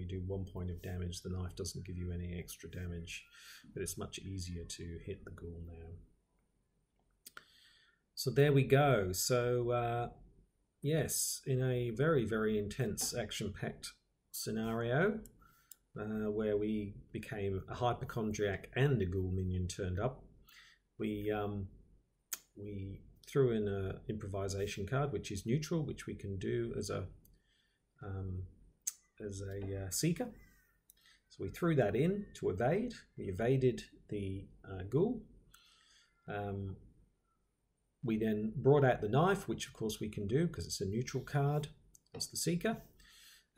Speaker 1: do 1 point of damage. The knife doesn't give you any extra damage, but it's much easier to hit the ghoul now. So there we go. So yes, in a very, very intense action-packed scenario where we became a hypochondriac and a ghoul minion turned up, we threw in an improvisation card, which is neutral, which we can do as a seeker. So we threw that in to evade. We evaded the ghoul. We then brought out the knife, which of course we can do because it's a neutral card. That's the seeker.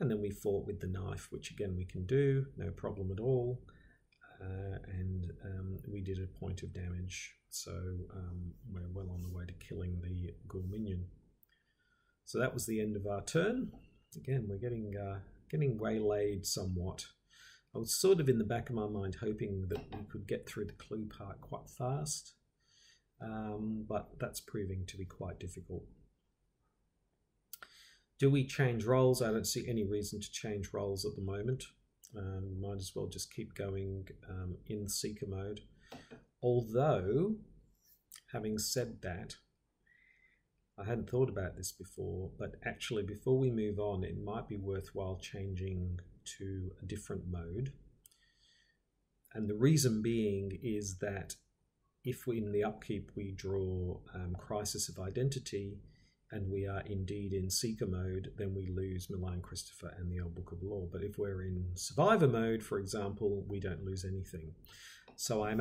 Speaker 1: And then we fought with the knife, which again we can do, no problem at all. And we did a point of damage. So we're well on the way to killing the ghoul minion. So that was the end of our turn. Again, we're getting waylaid somewhat. I was sort of in the back of my mind hoping that we could get through the clue part quite fast, but that's proving to be quite difficult. Do we change roles? I don't see any reason to change roles at the moment. Might as well just keep going in seeker mode. Although, having said that, I hadn't thought about this before, but actually before we move on, it might be worthwhile changing to a different mode. And the reason being is that if we, in the upkeep, we draw Crisis of Identity, and we are indeed in seeker mode, then we lose Malign Christopher and the Old Book of Law. But if we're in survivor mode, for example, we don't lose anything. So I'm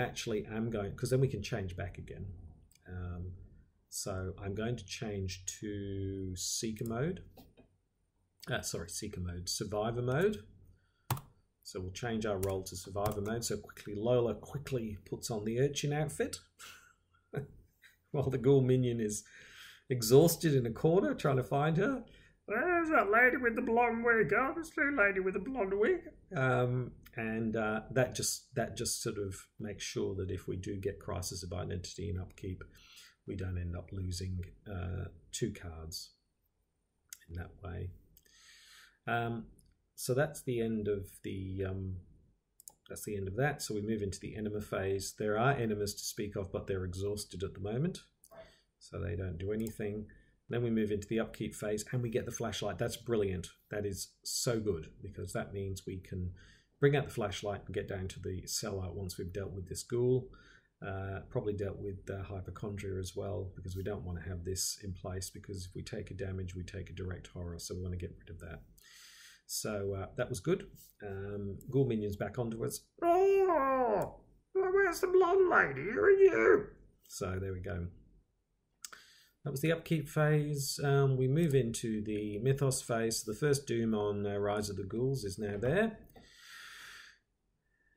Speaker 1: going, because then we can change back again. So I'm going to change to seeker mode. Survivor mode. So we'll change our role to survivor mode. So Lola quickly puts on the urchin outfit while the ghoul minion is exhausted in a corner trying to find her. There's that lady with the blonde wig. Oh, there's the lady with the blonde wig. And that just sort of makes sure that if we do get Crisis of Identity and upkeep, we don't end up losing 2 cards in that way. So that's the end of that. So we move into the enema phase. There are enemas to speak of, but they're exhausted at the moment, so they don't do anything. Then we move into the upkeep phase and we get the flashlight. That's brilliant. That is so good, because that means we can bring out the flashlight and get down to the cellar once we've dealt with this ghoul. Probably dealt with hypochondria as well, because we don't want to have this in place, because if we take a damage, we take a direct horror, so we want to get rid of that. So that was good. Ghoul minion's back onto us. Oh, where's the blonde lady? Who are you? So there we go. That was the upkeep phase. We move into the mythos phase. So the first doom on Rise of the Ghouls is now there.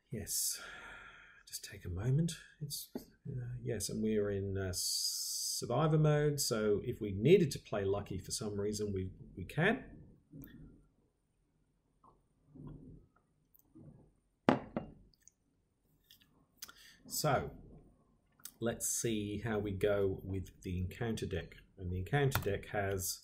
Speaker 1: Yes, just take a moment. Yes, and we are in survivor mode. So if we needed to play lucky for some reason, we can. So let's see how we go with the encounter deck. And the encounter deck has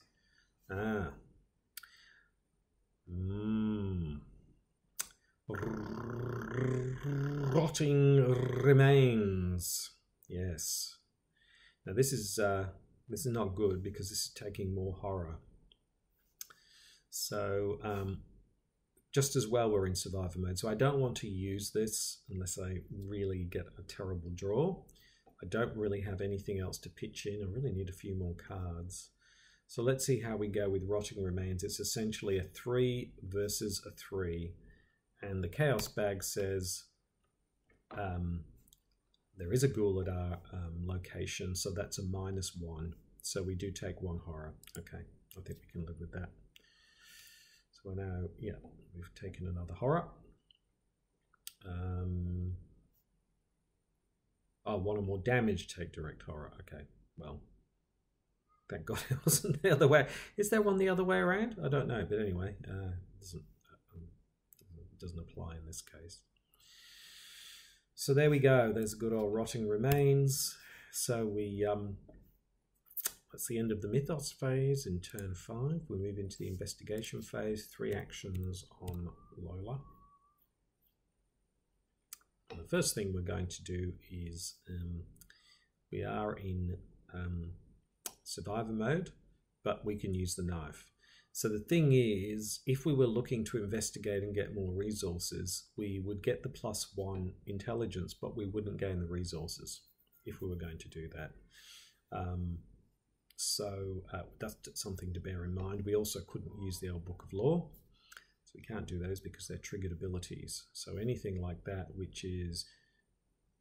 Speaker 1: Rotting Remains. Yes. Now this is not good because this is taking more horror. So just as well we're in survivor mode. So I don't want to use this unless I really get a terrible draw. I don't really have anything else to pitch in. I really need a few more cards. So let's see how we go with Rotting Remains. It's essentially a 3 versus a 3. And the Chaos Bag says there is a ghoul at our location, so that's a -1. So we do take 1 horror. Okay, I think we can live with that. So we're now, yeah, we've taken another horror. Oh, 1 or more damage, take direct horror. Okay, well, thank God it wasn't the other way. Is there one the other way around? I don't know, but anyway, it doesn't apply in this case. So there we go. There's a good old Rotting Remains. So we that's the end of the mythos phase in turn 5. We move into the investigation phase. 3 actions on Lola. And the first thing we're going to do is we are in survivor mode, but we can use the knife. So the thing is, if we were looking to investigate and get more resources, we would get the +1 intelligence, but we wouldn't gain the resources if we were going to do that. So that's something to bear in mind. We also couldn't use the old Book of Law, so we can't do those because they're triggered abilities. So anything like that, which is,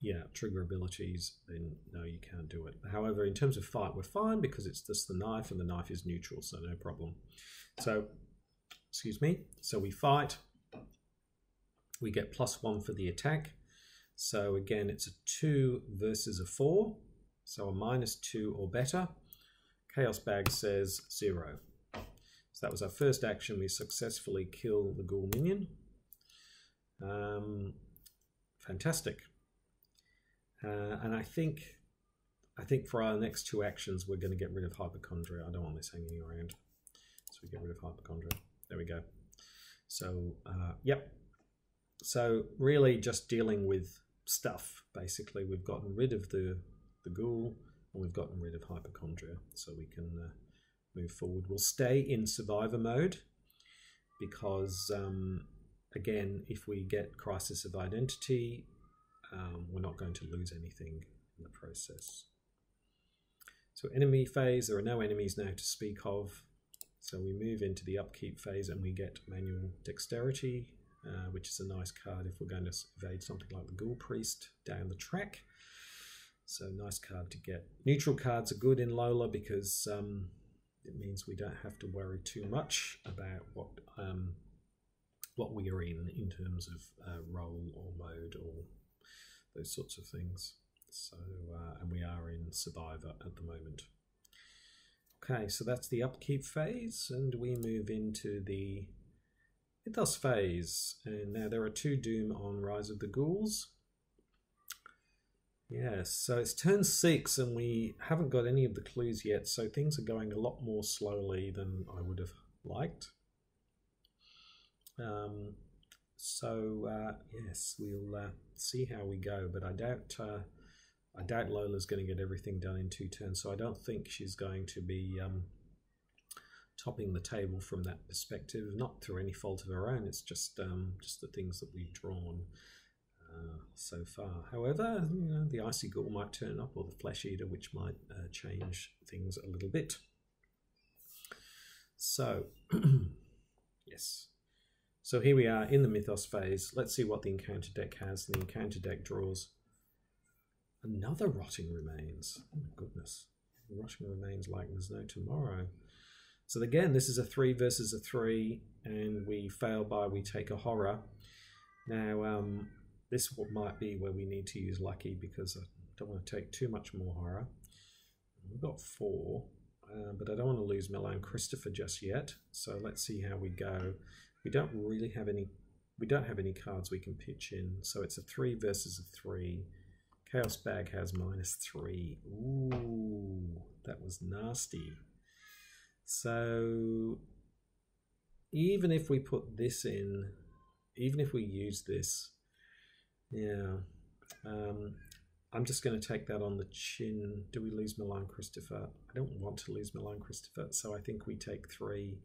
Speaker 1: yeah, trigger abilities, then no, you can't do it. However, in terms of fight, we're fine because it's just the knife, and the knife is neutral, so no problem. So, excuse me, so we fight, we get +1 for the attack. So again, it's a 2 versus a 4, so a -2 or better. Chaos Bag says 0. So that was our first action. We successfully kill the ghoul minion. Fantastic. And I think for our next 2 actions, we're going to get rid of hypochondria. I don't want this hanging around. So we get rid of hypochondria. There we go. So, yep. So really just dealing with stuff, basically. We've gotten rid of the ghoul, and we've gotten rid of hypochondria. So we can move forward. We'll stay in survivor mode because, again, if we get crisis of identity, we're not going to lose anything in the process. So enemy phase, there are no enemies now to speak of. So we move into the upkeep phase and we get manual dexterity, which is a nice card if we're going to evade something like the Ghoul Priest down the track. So nice card to get. Neutral cards are good in Lola because it means we don't have to worry too much about what we are in terms of role or mode or those sorts of things. So and we are in survivor at the moment. Okay, so that's the upkeep phase, and we move into the mythos phase. And now there are 2 doom on Rise of the Ghouls. Yes, so it's turn 6 and we haven't got any of the clues yet, so things are going a lot more slowly than I would have liked. Yes, we'll see how we go, but I doubt Lola's going to get everything done in 2 turns, so I don't think she's going to be topping the table from that perspective, not through any fault of her own. It's just the things that we've drawn so far. However, you know, the Icy Ghoul might turn up, or the Flesh Eater, which might change things a little bit. So, yes. So here we are in the Mythos phase. Let's see what the encounter deck has. The encounter deck draws another Rotting Remains. Oh my goodness. Rotting Remains like there's no tomorrow. So again, this is a 3 versus a 3, and we fail by we take a horror. Now, this might be where we need to use lucky because I don't want to take too much more horror. We've got 4, but I don't want to lose Milan Christopher just yet. So let's see how we go. We don't really have any. We don't have any cards we can pitch in. So it's a 3 versus a 3. Chaos Bag has -3. Ooh, that was nasty. So even if we put this in, even if we use this, yeah, I'm just going to take that on the chin. Do we lose Milan Christopher? I don't want to lose Milan Christopher, so I think we take 3,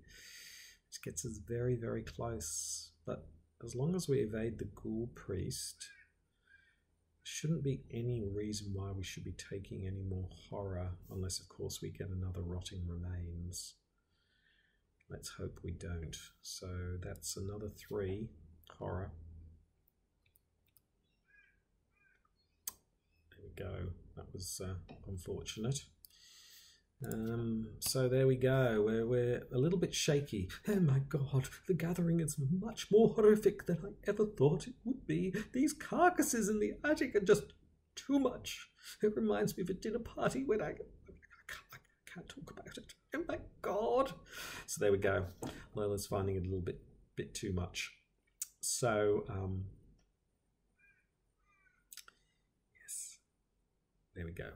Speaker 1: which gets us very, very close. But as long as we evade the Ghoul Priest, there shouldn't be any reason why we should be taking any more horror, unless, of course, we get another Rotting Remains. Let's hope we don't. So that's another 3 horror. Go. That was unfortunate. So there we go. We're a little bit shaky. Oh my god, the gathering is much more horrific than I ever thought it would be. These carcasses in the attic are just too much. It reminds me of a dinner party when I can't talk about it. Oh my god. So there we go. Lola's finding it a little bit too much. So there we go.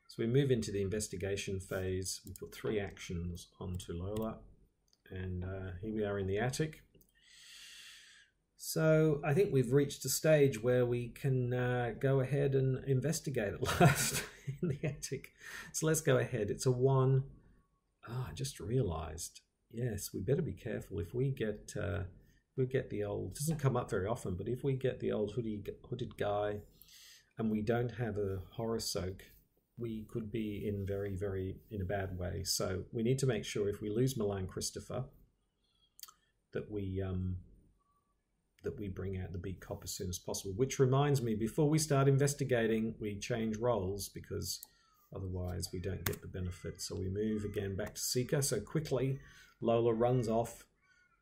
Speaker 1: So we move into the investigation phase. We put 3 actions onto Lola, and here we are in the attic. So I think we've reached a stage where we can go ahead and investigate at last in the attic. So let's go ahead. It's a 1. I just realized. Yes, we better be careful. If we get the old, it doesn't come up very often, but if we get the old hooded guy, and we don't have a horror soak, we could be in in a bad way. So we need to make sure if we lose Milan Christopher that we bring out the beat cop as soon as possible. Which reminds me, before we start investigating, we change roles, because otherwise we don't get the benefit. So we move again back to Seeker. So quickly, Lola runs off,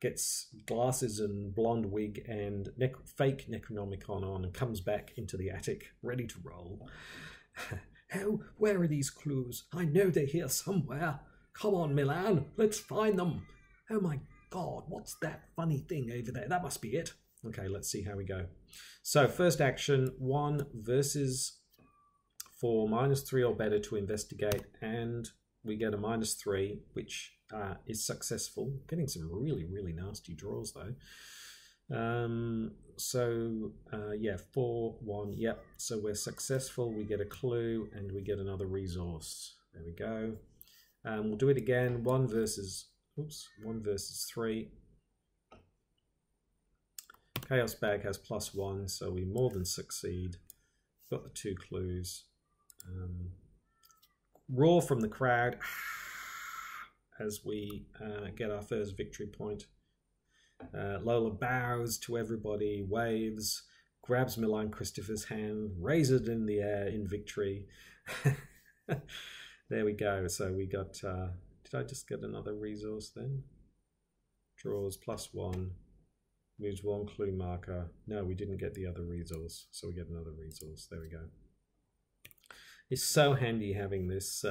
Speaker 1: gets glasses and blonde wig and fake Necronomicon on, and comes back into the attic, ready to roll. Where are these clues? I know they're here somewhere. Come on, Milan, let's find them. Oh my god, what's that funny thing over there? That must be it. Okay, let's see how we go. So first action, 1 versus 4, -3 or better to investigate, and we get a -3, which is successful. Getting some really nasty draws though. Yeah, 4, 1, yep. So we're successful. We get a clue and we get another resource. There we go. We'll do it again. 1 versus 3. Chaos Bag has +1, so we more than succeed. Got the 2 clues. Roar from the crowd as we get our first victory point. Lola bows to everybody, waves, grabs Milan Christopher's hand, raises it in the air in victory. There we go. So we got, did I just get another resource then? Draws +1, moves 1 clue marker. No, we didn't get the other resource, so we get another resource. There we go. It's so handy having this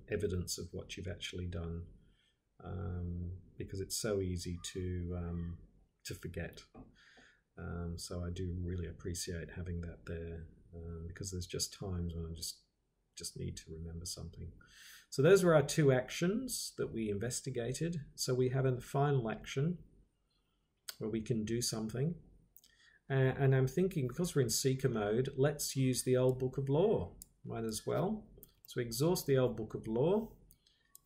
Speaker 1: evidence of what you've actually done, because it's so easy to forget. So I do really appreciate having that there, because there's just times when I just need to remember something. So those were our 2 actions that we investigated. So we have a final action where we can do something. And I'm thinking, because we're in Seeker mode, let's use the old Book of Law. Might as well. So we exhaust the old Book of Law,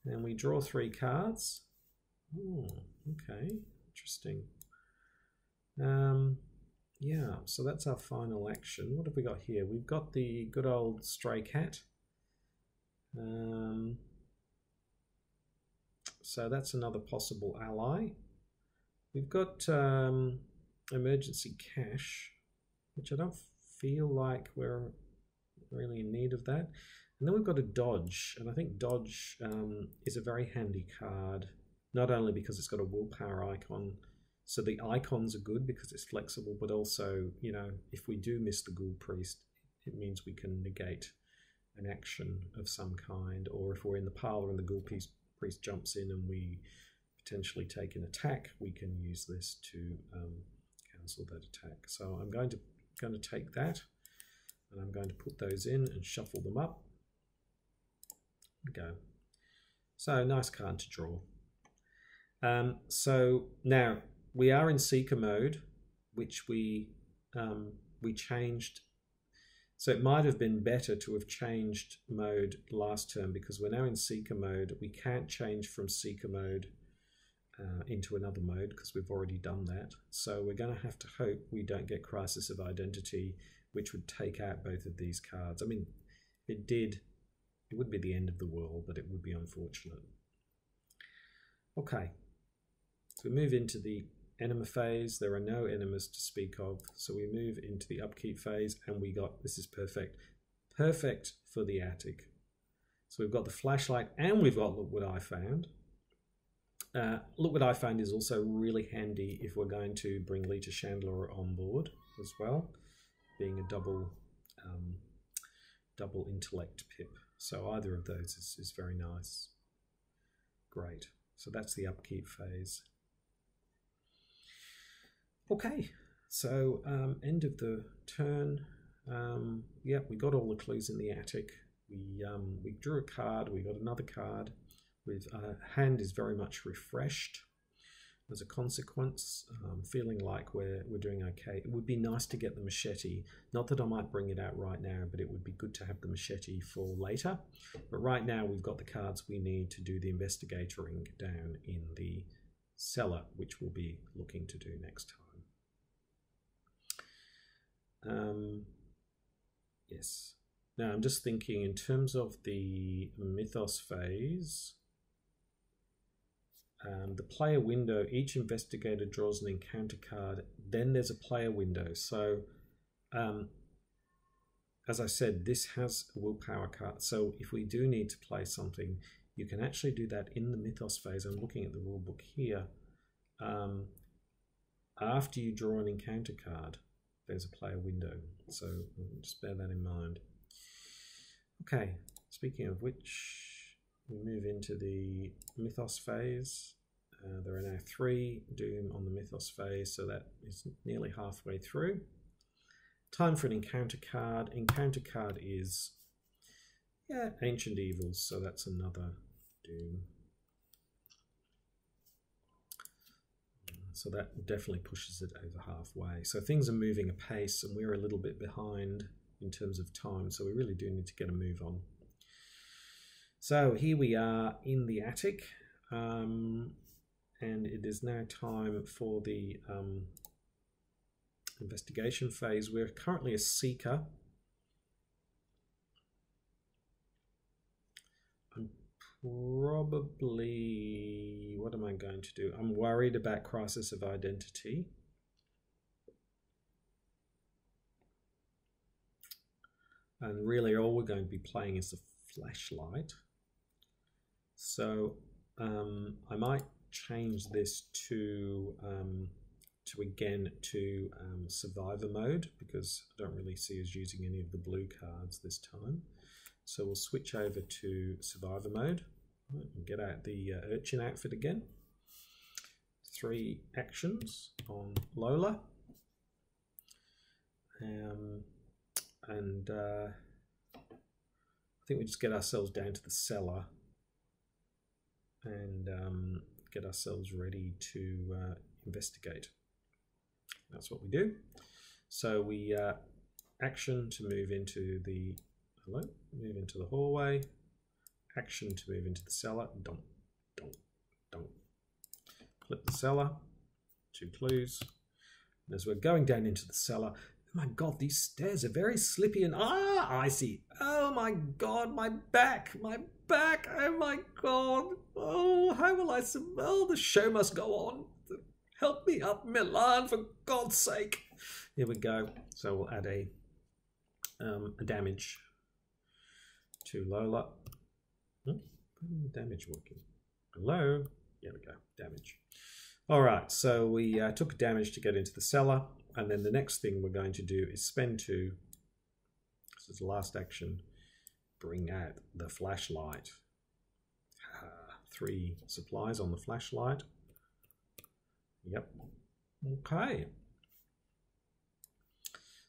Speaker 1: and we draw 3 cards. Oh, okay, interesting. Yeah, so that's our final action. What have we got here? We've got the good old Stray Cat. So that's another possible ally. We've got emergency cash, which I don't feel like we're really in need of that. And then we've got a dodge, and I think dodge is a very handy card, not only because it's got a willpower icon, so the icons are good because it's flexible, but also, you know, if we do miss the Ghoul Priest, it means we can negate an action of some kind, or if we're in the parlor and the Ghoul Priest jumps in and we potentially take an attack, we can use this to cancel that attack. So I'm going to take that, and I'm going to put those in and shuffle them up. Go. So nice card to draw. So now we are in Seeker mode, which we we changed. So it might have been better to have changed mode last turn, because we're now in Seeker mode. We can't change from Seeker mode into another mode because we've already done that. So we're going to have to hope we don't get Crisis of Identity, which would take out both of these cards. I mean, it would be the end of the world, but it would be unfortunate. Okay, so we move into the enema phase. There are no enemas to speak of, so we move into the upkeep phase, and we got, this is perfect for the attic. So we've got the flashlight, and we've got Look What I Found. Look What I Found is also really handy if we're going to bring Lita Chandler on board as well, being a double intellect pip. So either of those is very nice. Great. So that's the upkeep phase. Okay, so end of the turn. Yeah, we got all the clues in the attic. We drew a card. We got another card. With hand is very much refreshed. As a consequence, feeling like we're doing okay. It would be nice to get the machete. Not that I might bring it out right now, but it would be good to have the machete for later. But right now we've got the cards we need to do the investigatoring down in the cellar, which we'll be looking to do next time. Yes. Now I'm just thinking in terms of the mythos phase. The player window, each investigator draws an encounter card, then there's a player window. So as I said, this has a willpower card, so if we do need to play something, you can actually do that in the mythos phase. I'm looking at the rule book here. After you draw an encounter card, there's a player window, so just bear that in mind. Okay, speaking of which, we move into the mythos phase. There are now 3 doom on the mythos phase, so that is nearly halfway through. Time for an encounter card. Encounter card is Ancient Evils, so that's another doom. So that definitely pushes it over halfway. So things are moving apace, and we're a little bit behind in terms of time, so we really do need to get a move on. So here we are in the attic, and it is now time for the investigation phase. We're currently a seeker. I'm probably, what am I going to do? I'm worried about Crisis of Identity. And really all we're going to be playing is the flashlight. So I might change this to survivor mode, because I don't really see us using any of the blue cards this time. So we'll switch over to survivor mode. Right, and get out the urchin outfit again. 3 actions on Lola. I think we just get ourselves down to the cellar and get ourselves ready to investigate. That's what we do. So we action to move into the hallway. Action to move into the cellar. Don't. Flip the cellar. 2 clues. And as we're going down into the cellar, oh my God, these stairs are very slippy and I see. Oh my God, my back, oh my God. Oh, how will I survive? The show must go on. Help me up, Milan, for God's sake. Here we go. So we'll add a damage to Lola. Damage working. Hello? Here we go, damage. All right, so we took damage to get into the cellar, and then the next thing we're going to do is spend 2. This is the last action. Bring out the flashlight. 3 supplies on the flashlight. Yep. Okay.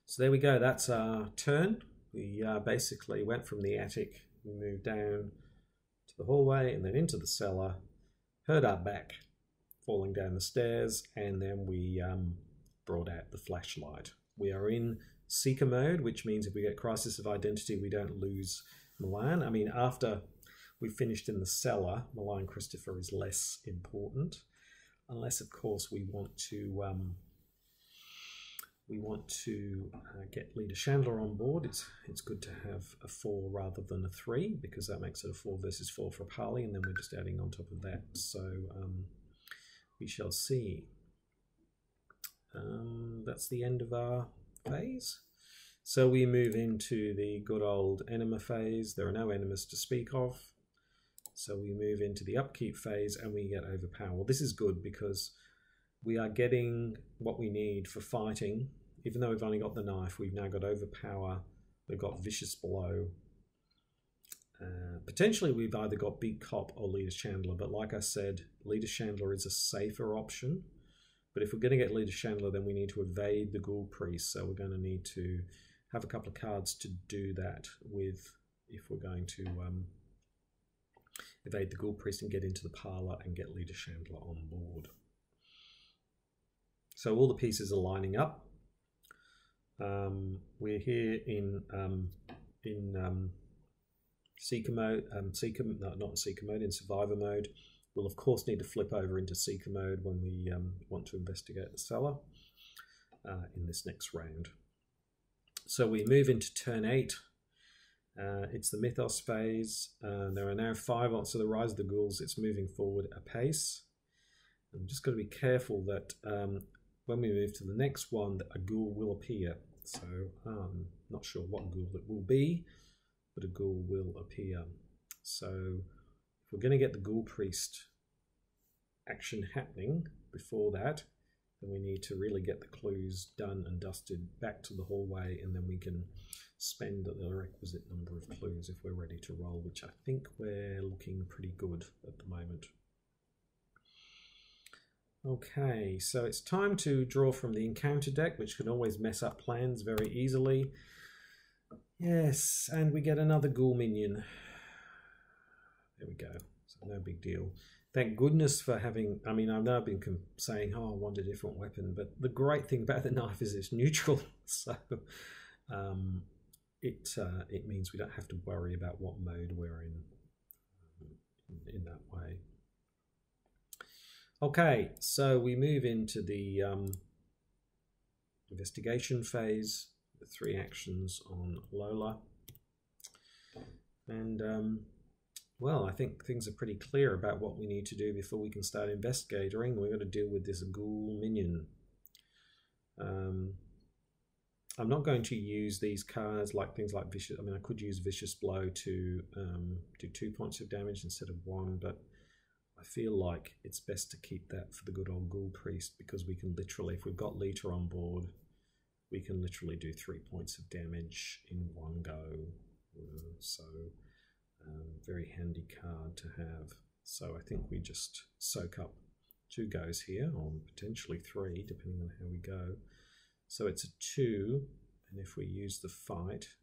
Speaker 1: So there we go. That's our turn. We basically went from the attic. We moved down to the hallway and then into the cellar. Heard our back falling down the stairs, and then we brought out the flashlight. We are in Seeker mode, which means if we get Crisis of Identity, we don't lose Milan. I mean, after we finished in the cellar, Milan Christopher is less important, unless, of course, we want to get Leader Chandler on board. It's good to have a 4 rather than a 3, because that makes it a 4 versus 4 for Pali, and then we're just adding on top of that. So we shall see. That's the end of our phase. So we move into the good old enema phase. There are no enemas to speak of. So we move into the upkeep phase and we get overpower. Well, this is good because we are getting what we need for fighting. Even though we've only got the knife, we've now got overpower. We've got vicious blow. Potentially we've either got Big Cop or Leader Chandler, but like I said, Leader Chandler is a safer option. But if we're going to get Leader Chandler, then we need to evade the Ghoul Priest. So we're going to need to have a couple of cards to do that with if we're going to evade the Ghoul Priest and get into the parlour and get Leader Chandler on board. So all the pieces are lining up. We're here in Seeker mode, not in Seeker mode, in Survivor mode. We'll of course need to flip over into Seeker mode when we want to investigate the cellar in this next round. So we move into turn 8. It's the mythos phase. There are now 5 on, so the Rise of the Ghouls, it's moving forward apace. I'm just got to be careful that when we move to the next one, that a ghoul will appear. So not sure what ghoul it will be, but a ghoul will appear. So if we're going to get the Ghoul Priest action happening before that, then we need to really get the clues done and dusted back to the hallway, and then we can spend the requisite number of clues if we're ready to roll, which I think we're looking pretty good at the moment. Okay, so it's time to draw from the encounter deck, which can always mess up plans very easily. Yes, and we get another ghoul minion. There we go. So no big deal. Thank goodness for having, I mean, I've now been saying, oh, I want a different weapon, but the great thing about the knife is it's neutral, so it means we don't have to worry about what mode we're in that way. Okay, so we move into the investigation phase, the 3 actions on Lola. And, well, I think things are pretty clear about what we need to do before we can start investigating. We're going to deal with this ghoul minion. I'm not going to use these cards like things like Vicious. I mean, I could use Vicious Blow to do 2 points of damage instead of 1, but I feel like it's best to keep that for the good old Ghoul Priest, because we can literally, if we've got Lita on board, we can literally do 3 points of damage in one go. So very handy card to have. So I think we just soak up 2 goes here, or potentially 3, depending on how we go. So it's a 2, and if we use the fight,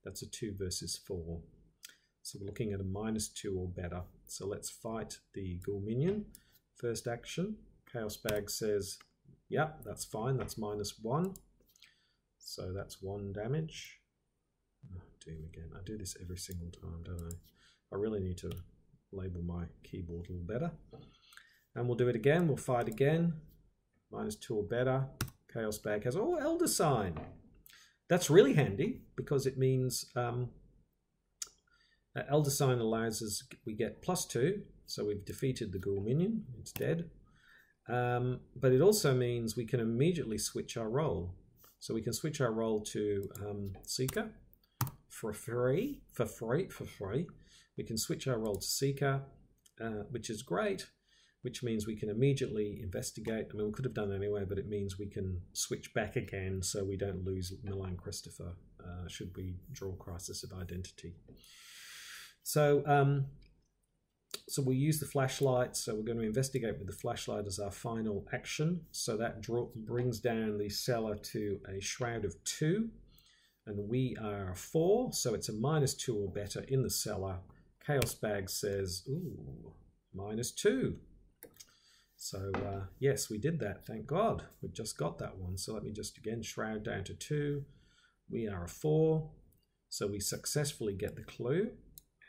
Speaker 1: that's a 2 versus 4. So we're looking at a -2 or better. So let's fight the ghoul minion. First action, Chaos Bag says, yep, that's fine, that's -1. So that's 1 damage. Oh, doom again. I do this every single time, don't I? I really need to label my keyboard a little better. And we'll do it again, we'll fight again. -2 or better. Chaos Bag has, oh, Elder Sign. That's really handy because it means Elder Sign allows us, we get +2, so we've defeated the ghoul minion, it's dead. But it also means we can immediately switch our role. So we can switch our role to Seeker for free. We can switch our role to Seeker, which is great, which means we can immediately investigate. I mean, we could have done it anyway, but it means we can switch back again so we don't lose Milan Christopher should we draw Crisis of Identity. So, so we use the flashlight. So we're going to investigate with the flashlight as our final action. So that brings down the cellar to a shroud of 2. And we are 4, so it's a -2 or better in the cellar. Chaos Bag says, ooh, -2. So yes, we did that. Thank God. We just got that one. So let me just again shroud down to 2. We are a 4. So we successfully get the clue,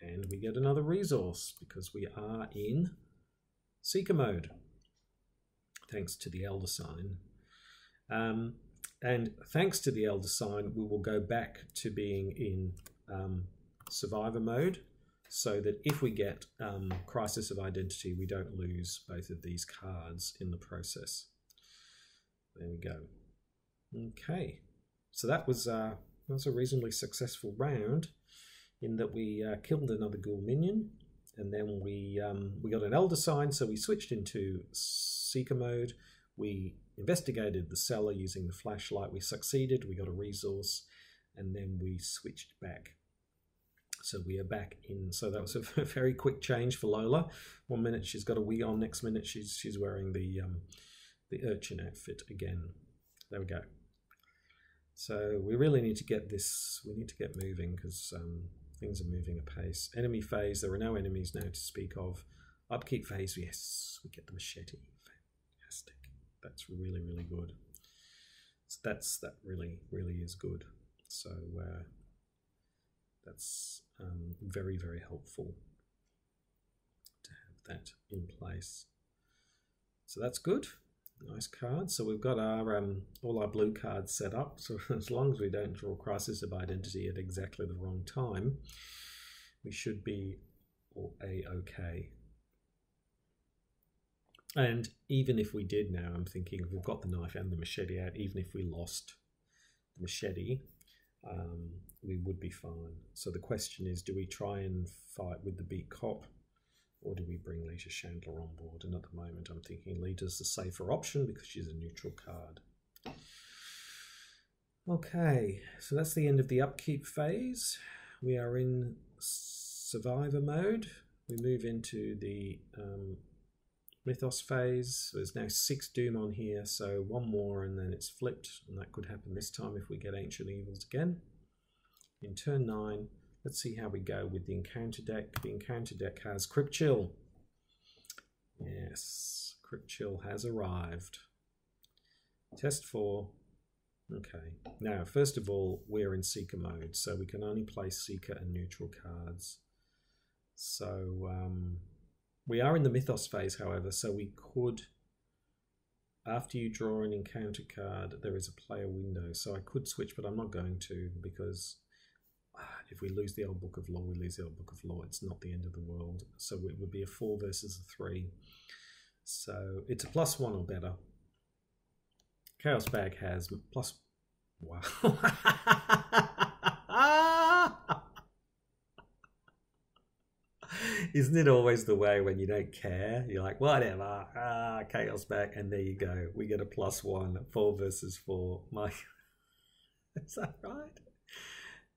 Speaker 1: and we get another resource because we are in Seeker mode, thanks to the Elder Sign. And thanks to the Elder Sign, we will go back to being in Survivor mode, so that if we get Crisis of Identity, we don't lose both of these cards in the process. There we go. Okay, so that was a reasonably successful round, in that we killed another ghoul minion, and then we got an Elder Sign, so we switched into Seeker mode. We investigated the cellar using the flashlight. We succeeded. We got a resource, and then we switched back. So we are back in. So that was a very quick change for Lola. 1 minute she's got a wig on. Next minute she's wearing the urchin outfit again. There we go. So we really need to get this. We need to get moving because things are moving apace. Enemy phase. There are no enemies now to speak of. Upkeep phase. Yes, we get the machete. Fantastic. That's really, really good. So that really, really is good. So that's very, very helpful to have that in place. So that's good. Nice card. So we've got our all our blue cards set up. So as long as we don't draw Crisis of Identity at exactly the wrong time, we should be A-okay. And even if we did now, I'm thinking we've got the knife and the machete out, even if we lost the machete, we would be fine. So the question is, do we try and fight with the beat cop, or do we bring Lita Chandler on board? And at the moment I'm thinking Lita's the safer option because she's a neutral card. Okay, so that's the end of the upkeep phase. We are in Survivor mode. We move into the mythos phase. There's now 6 doom on here, so 1 more and then it's flipped, and that could happen this time if we get Ancient Evils again. In turn 9, let's see how we go with the encounter deck. The encounter deck has Crypt Chill. Yes, Crypt Chill has arrived. Test 4. Okay, now first of all, we're in Seeker mode, so we can only play Seeker and neutral cards. So we are in the mythos phase, however, so we could, after you draw an encounter card, there is a player window. So I could switch, but I'm not going to, because if we lose the old Book of Law, we lose the old Book of Law. It's not the end of the world. So it would be a 4 versus a 3. So it's a +1 or better. Chaos Bag has plus... Wow. Isn't it always the way when you don't care? You're like, whatever, Chaos Back, and there you go. We get a +1, 4 versus 4. Is that right?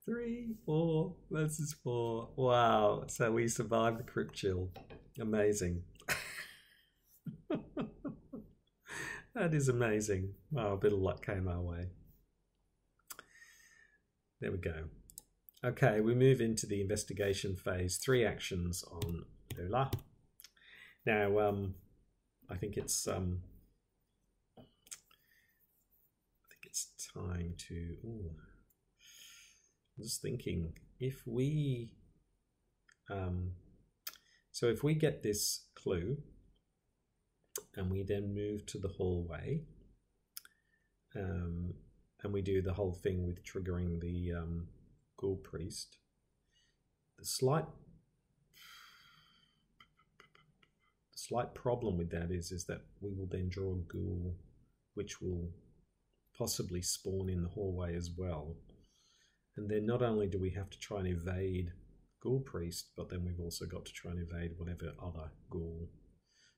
Speaker 1: 3, 4 versus 4. Wow. So we survived the Crypt Chill. Amazing. That is amazing. Wow, a bit of luck came our way. There we go. Okay, we move into the investigation phase. 3 actions on Lola. Now, I think it's time to. Ooh, I'm just thinking if we. So if we get this clue, and we then move to the hallway, and we do the whole thing with triggering the Ghoul Priest. The slight problem with that is that we will then draw a ghoul, which will possibly spawn in the hallway as well. And then not only do we have to try and evade Ghoul Priest, but then we've also got to try and evade whatever other ghoul.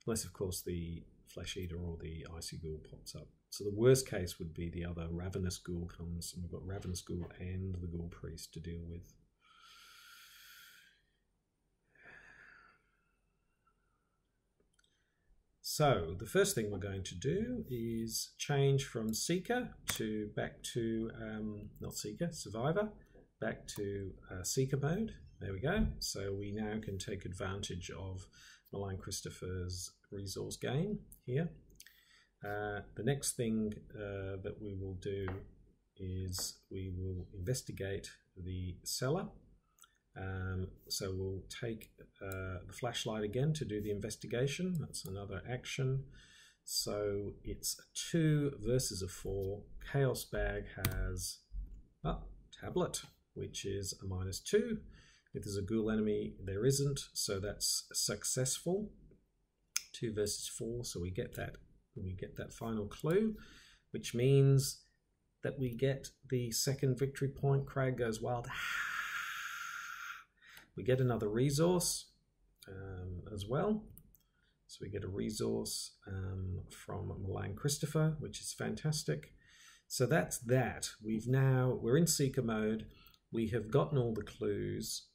Speaker 1: Unless, of course, the Flesh Eater or the Icy Ghoul pops up. So the worst case would be the other Ravenous Ghoul comes, and we've got Ravenous Ghoul and the Ghoul Priest to deal with. So the first thing we're going to do is change from Seeker to back to, not Seeker, Survivor, back to Seeker mode. There we go. So we now can take advantage of Malign Christopher's resource gain here. The next thing that we will do is we will investigate the cellar. So we'll take the flashlight again to do the investigation. That's another action. So it's a 2 versus a 4. Chaos Bag has tablet, which is a -2. If there's a ghoul enemy, there isn't, so that's successful. 2 versus 4, so we get that final clue, which means that we get the second victory point. Crag goes wild. We get another resource as well. So we get a resource from Milan Christopher, which is fantastic. So that's that. We're in seeker mode. We have gotten all the clues.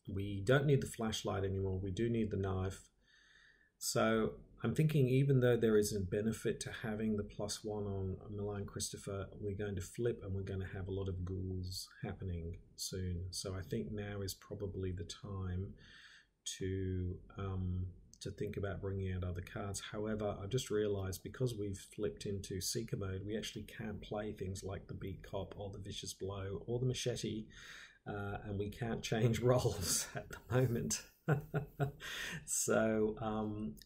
Speaker 1: We don't need the flashlight anymore. We do need the knife. So I'm thinking, even though there is a benefit to having the +1 on Milan Christopher, we're going to flip and we're going to have a lot of ghouls happening soon. So I think now is probably the time to think about bringing out other cards. However, I've just realized, because we've flipped into seeker mode, we actually can't play things like the beat cop or the vicious blow or the machete, and we can't change roles at the moment. So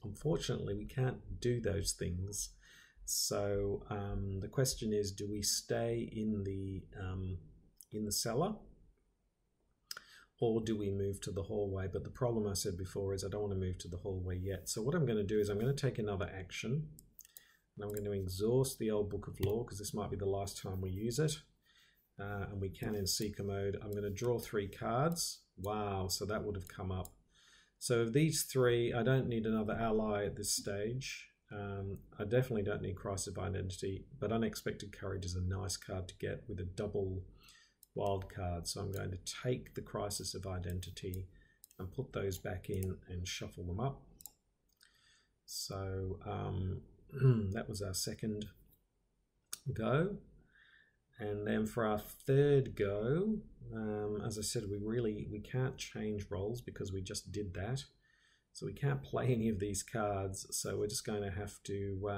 Speaker 1: unfortunately we can't do those things. So the question is, do we stay in the cellar, or do we move to the hallway? But the problem, I said before, is I don't want to move to the hallway yet. So what I'm going to do is I'm going to take another action, and I'm going to exhaust the old Book of Lore, because this might be the last time we use it. And we can in seeker mode. I'm going to draw 3 cards. Wow, so that would have come up. So of these 3, I don't need another ally at this stage. I definitely don't need Crisis of Identity, but Unexpected Courage is a nice card to get with a double wild card. So I'm going to take the Crisis of Identity and put those back in and shuffle them up. So that was our second go. And then for our third go, as I said, we can't change roles because we just did that. So we can't play any of these cards. So we're just going to have to,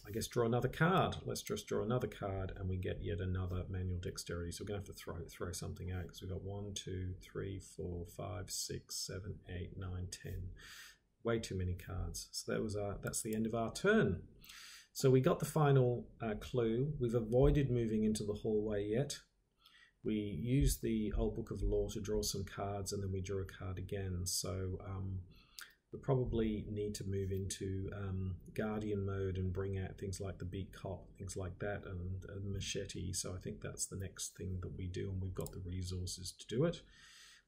Speaker 1: I guess, draw another card. Let's just draw another card, and we get yet another manual dexterity. So we're going to have to throw something out, because we've got 1, 2, 3, 4, 5, 6, 7, 8, 9, 10. Way too many cards. So that's the end of our turn. So we got the final clue. We've avoided moving into the hallway yet. We used the old Book of Lore to draw some cards, and then we drew a card again. So we probably need to move into Guardian mode and bring out things like the Beat Cop, things like that, and Machete. So I think that's the next thing that we do, and we've got the resources to do it.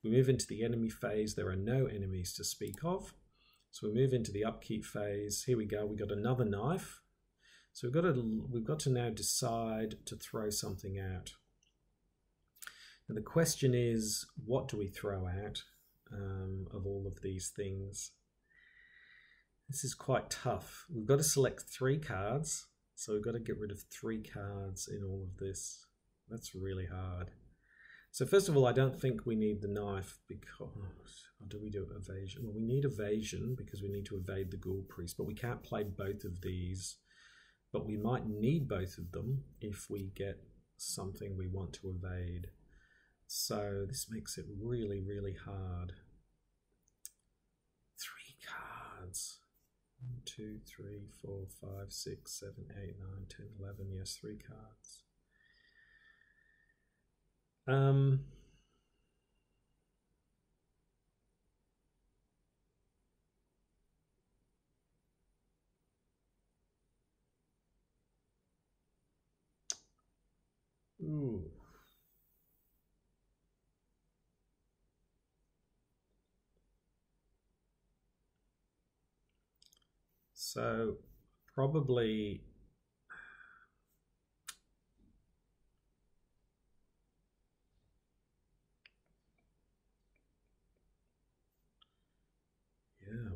Speaker 1: We move into the enemy phase. There are no enemies to speak of. So we move into the upkeep phase. Here we go. We got another knife. So we've got to now decide to throw something out. And the question is, what do we throw out of all of these things? This is quite tough. We've got to select 3 cards. So we've got to get rid of 3 cards in all of this. That's really hard. So first of all, I don't think we need the knife, because, or do we do evasion? Well, we need evasion because we need to evade the Ghoul Priest, but we can't play both of these. But we might need both of them if we get something we want to evade. So this makes it really, really hard. 3 cards. 1, 2, 3, 4, 5, 6, 7, 8, 9, 10, 11. Yes, 3 cards. Ooh. So probably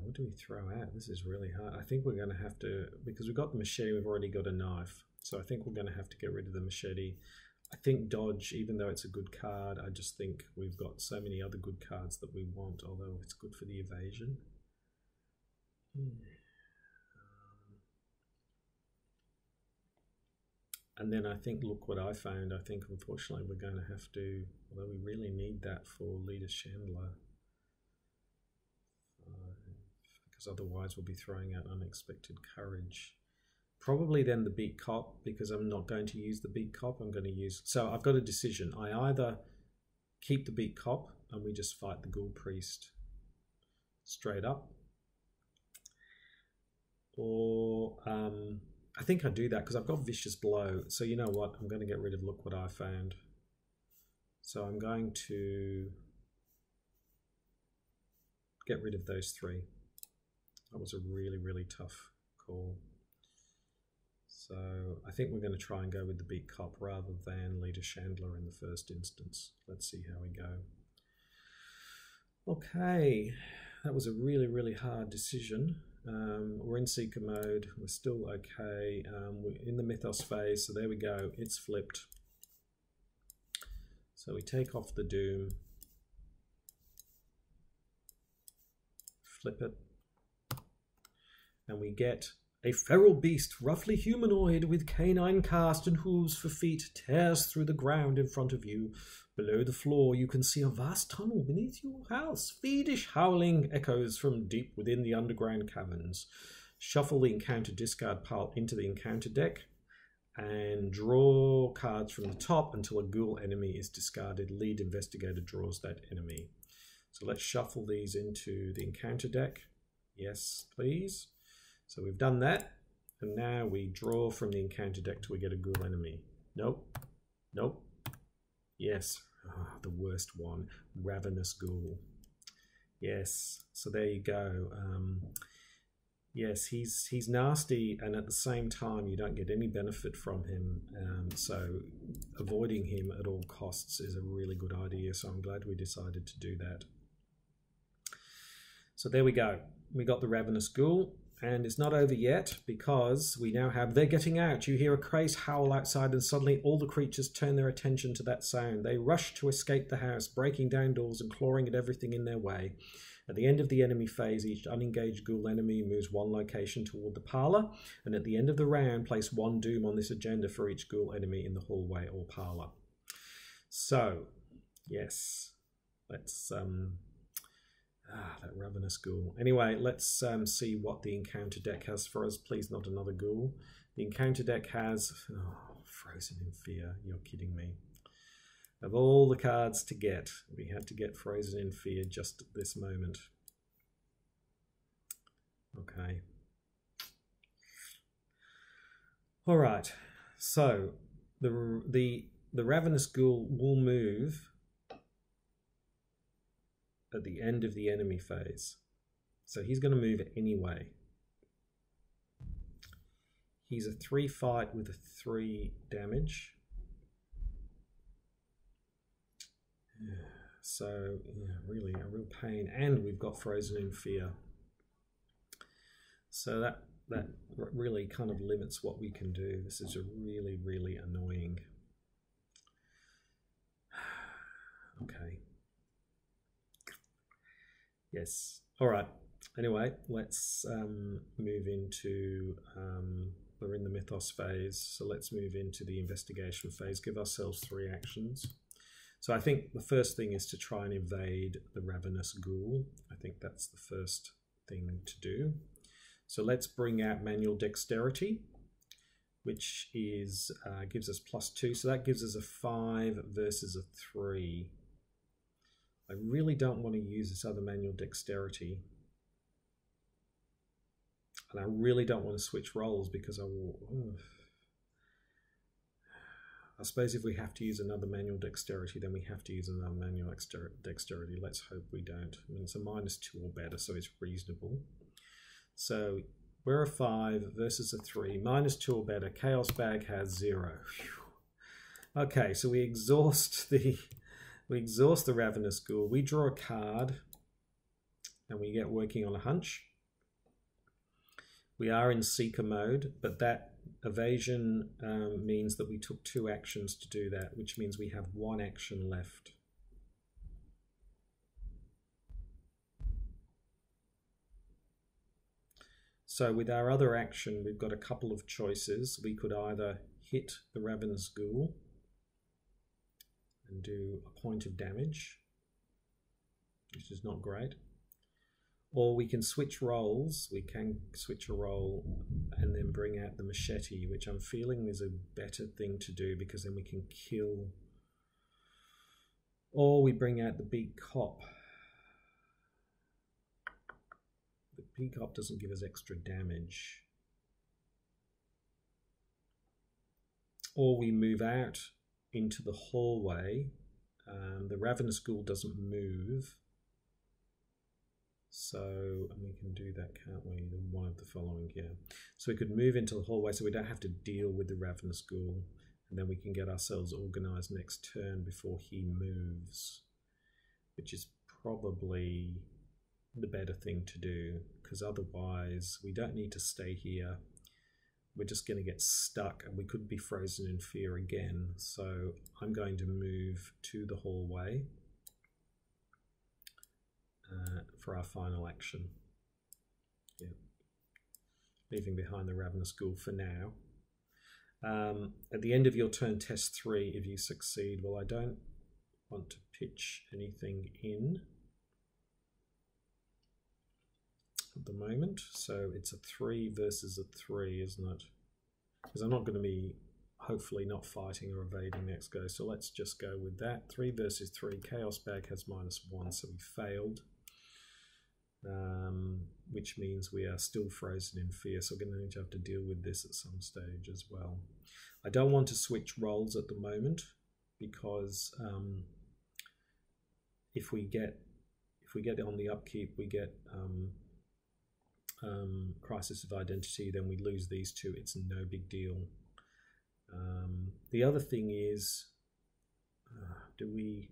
Speaker 1: what do we throw out? This is really hard. I think we're going to have to, because we've got the machete, we've already got a knife. So I think we're going to have to get rid of the machete. I think dodge, even though it's a good card, I just think we've got so many other good cards that we want, although it's good for the evasion. And then I think, look what I found. I think unfortunately we're going to have to, although we really need that for Leader Chandler, because otherwise we'll be throwing out unexpected courage. Probably then the beat cop, because I'm not going to use the beat cop. I'm going to use, so I've got a decision. I either keep the beat cop and we just fight the Ghoul Priest straight up, or I think I do that because I've got Vicious Blow. So you know what? I'm going to get rid of Look What I Found. So I'm going to get rid of those three. That was a really, really tough call. So I think we're going to try and go with the beat cop rather than Leader Chandler in the first instance. Let's see how we go. Okay, that was a really, really hard decision. We're in Seeker mode. We're still okay. We're in the mythos phase, so there we go. It's flipped. So we take off the Doom, flip it, and we get a feral beast, roughly humanoid, with canine cast and hooves for feet, tears through the ground in front of you. Below the floor, you can see a vast tunnel beneath your house. Fiendish howling echoes from deep within the underground caverns. Shuffle the encounter discard pile into the encounter deck and draw cards from the top until a ghoul enemy is discarded. Lead investigator draws that enemy. So let's shuffle these into the encounter deck. Yes, please. So we've done that, and now we draw from the encounter deck till we get a ghoul enemy. Nope. Nope. Yes. Oh, the worst one. Ravenous Ghoul. Yes. So there you go. Yes, he's nasty, and at the same time you don't get any benefit from him. So avoiding him at all costs is a really good idea. So I'm glad we decided to do that. So there we go. We got the Ravenous Ghoul. And it's not over yet, because we now have, they're getting out. You hear a crazed howl outside, and suddenly all the creatures turn their attention to that sound. They rush to escape the house, breaking down doors and clawing at everything in their way. At the end of the enemy phase, each unengaged ghoul enemy moves one location toward the parlor, and at the end of the round, place one doom on this agenda for each ghoul enemy in the hallway or parlor. So, yes, let's... that Ravenous Ghoul. Anyway, let's see what the encounter deck has for us. Please, not another ghoul. The encounter deck has... Oh, Frozen in Fear. You're kidding me. Of all the cards to get, we had to get Frozen in Fear just at this moment. Okay. All right. So, the Ravenous Ghoul will move at the end of the enemy phase. So he's going to move anyway. He's a 3 fight with a 3 damage. So, yeah, really a real pain. And we've got Frozen in Fear. So that really kind of limits what we can do. This is a really, really annoying. Okay. Yes. All right. Anyway, let's move into, we're in the mythos phase, so let's move into the investigation phase. Give ourselves 3 actions. So I think the first thing is to try and evade the Ravenous Ghoul. I think that's the first thing to do. So let's bring out Manual Dexterity, which is gives us +2. So that gives us a 5 versus a 3. I really don't want to use this other Manual Dexterity. And I really don't want to switch roles because I will... I suppose if we have to use another Manual Dexterity, then we have to use another Manual Dexterity. Let's hope we don't. I mean, it's a -2 or better, so it's reasonable. So we're a 5 versus a 3. -2 or better. Chaos Bag has 0. Whew. Okay, so we exhaust the... We exhaust the Ravenous Ghoul. We draw a card, and we get working on a hunch. We are in Seeker mode, but that evasion means that we took 2 actions to do that, which means we have 1 action left. So with our other action, we've got a couple of choices. We could either hit the Ravenous Ghoul and do a point of damage, which is not great. Or we can switch roles. We can switch a role and then bring out the machete, which I'm feeling is a better thing to do because then we can kill. Or we bring out the big cop. The big cop doesn't give us extra damage. Or we move out into the hallway. The Ravenous Ghoul doesn't move. So, and we can do that, can't we? One of the following, yeah. So we could move into the hallway so we don't have to deal with the Ravenous Ghoul. And then we can get ourselves organised next turn before he moves. Which is probably the better thing to do. Because otherwise, we don't need to stay here. We're just going to get stuck and we could be frozen in fear again. So I'm going to move to the hallway. For our final action. Yeah. Leaving behind the Ravenous Ghoul for now. At the end of your turn, test 3 if you succeed. Well, I don't want to pitch anything in at the moment. So it's a 3 versus a 3, isn't it? Because I'm not going to be, hopefully, not fighting or evading next go. So let's just go with that. 3 versus 3. Chaos Bag has -1, so we failed. Which means we are still frozen in fear, so we're going to have to deal with this at some stage as well. I don't want to switch roles at the moment because if we get on the upkeep, we get crisis of identity, then we lose these 2. It's no big deal. The other thing is, do we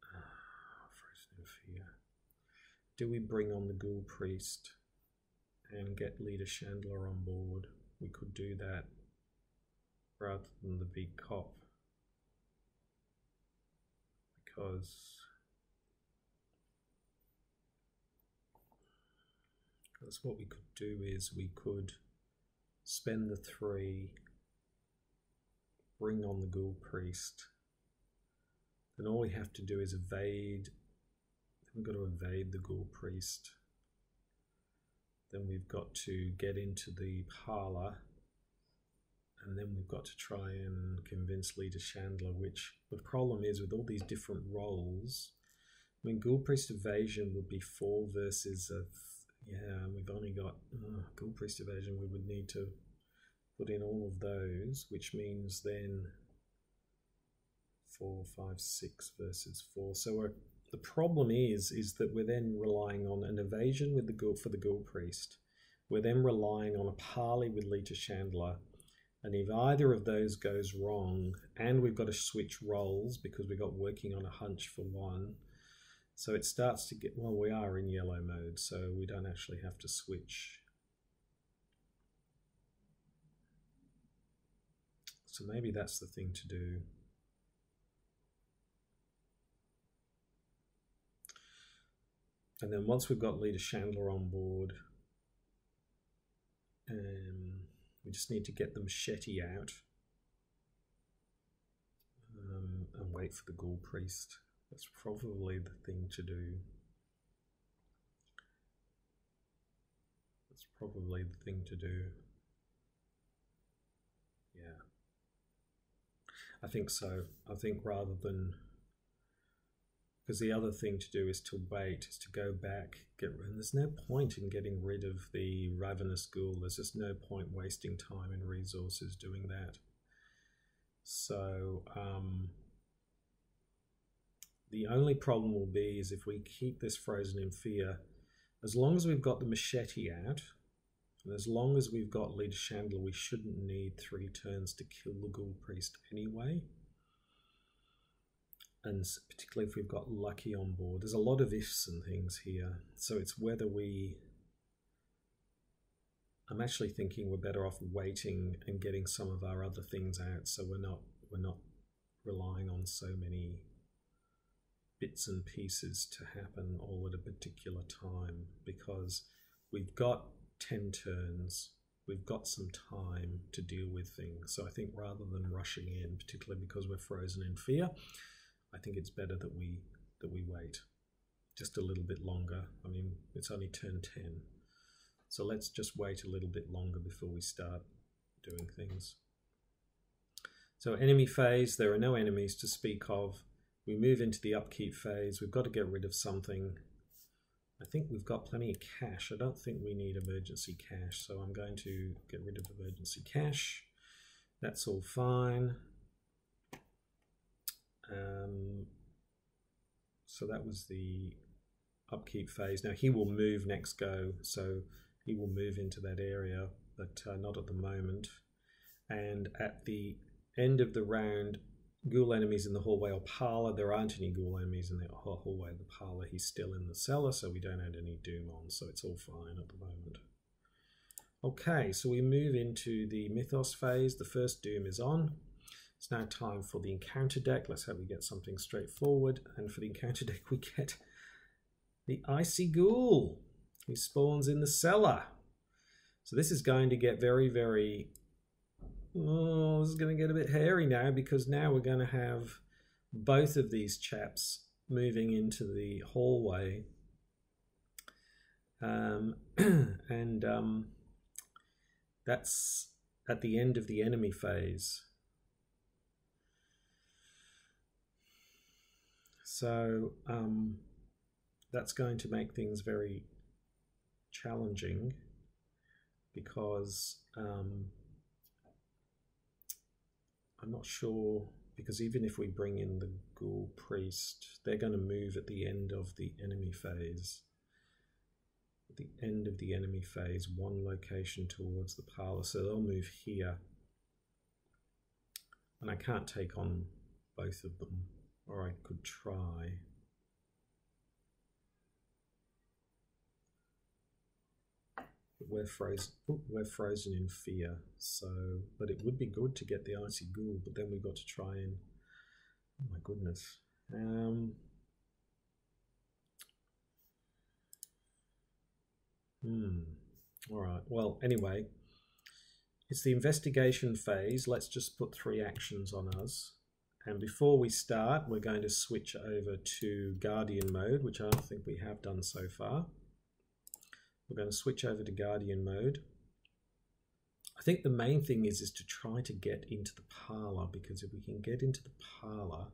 Speaker 1: frozen in fear? Do we bring on the Ghoul Priest and get Leader Chandler on board? We could do that rather than the big cop. Because what we could do is we could spend the 3, bring on the Ghoul Priest, then all we have to do is evade. We've got to evade the Ghoul Priest. Then we've got to get into the parlour. And then we've got to try and convince Leader Chandler, which the problem is with all these different roles. I mean, Ghoul Priest evasion would be 4 versus a... Yeah, we've only got Ghoul Priest evasion. We would need to put in all of those, which means then 4, 5, 6 versus 4. So the problem is that we're then relying on an evasion with the Ghoul Priest. We're then relying on a parley with Leader Chandler. And if either of those goes wrong, and we've got to switch roles because we got working on a hunch for 1, so it starts to get, well, we are in yellow mode, so we don't actually have to switch. So maybe that's the thing to do. And then once we've got Leader Chandler on board, we just need to get the machete out and wait for the Ghoul Priest. That's probably the thing to do. That's probably the thing to do. Yeah. I think so. I think rather than... Because the other thing to do is to wait, is to go back, and there's no point in getting rid of the Ravenous Ghoul. There's just no point wasting time and resources doing that. So the only problem will be is if we keep this frozen in fear, as long as we've got the machete out, and as long as we've got Leader Chandler, we shouldn't need 3 turns to kill the Ghoul Priest anyway. And particularly if we've got Lucky on board. There's a lot of ifs and things here. So it's whether we I'm actually thinking we're better off waiting and getting some of our other things out, so we're not relying on so many bits and pieces to happen all at a particular time, because we've got 10 turns, we've got some time to deal with things. So I think rather than rushing in, particularly because we're frozen in fear, I think it's better that we wait just a little bit longer. I mean, it's only turn 10. So let's just wait a little bit longer before we start doing things. So enemy phase, there are no enemies to speak of. We move into the upkeep phase. We've got to get rid of something. I think we've got plenty of cash. I don't think we need emergency cash, so I'm going to get rid of emergency cash. That's all fine. So that was the upkeep phase. Now he will move next go, so he will move into that area, but not at the moment. And at the end of the round, ghoul enemies in the hallway or parlour. There aren't any ghoul enemies in the hallway or the parlour. He's still in the cellar, so we don't add any doom on, so it's all fine at the moment. Okay, so we move into the mythos phase. The first doom is on. It's now time for the encounter deck. Let's hope we get something straightforward. And for the encounter deck, we get the icy ghoul, who spawns in the cellar. So this is going to get very, very... Oh, this is going to get a bit hairy now, because now we're going to have both of these chaps moving into the hallway. That's at the end of the enemy phase. So that's going to make things very challenging, because I'm not sure, because even if we bring in the Ghoul Priest, they're going to move at the end of the enemy phase. At the end of the enemy phase, one location towards the parlour, so they'll move here. And I can't take on both of them, or I could try. We're frozen in fear, so, but it would be good to get the icy ghoul, but then we've got to try and, oh my goodness. All right, well, anyway, it's the investigation phase. Let's just put 3 actions on us. And before we start, we're going to switch over to Guardian mode, which I don't think we have done so far. We're going to switch over to Guardian mode. I think the main thing is to try to get into the parlour, because if we can get into the parlour,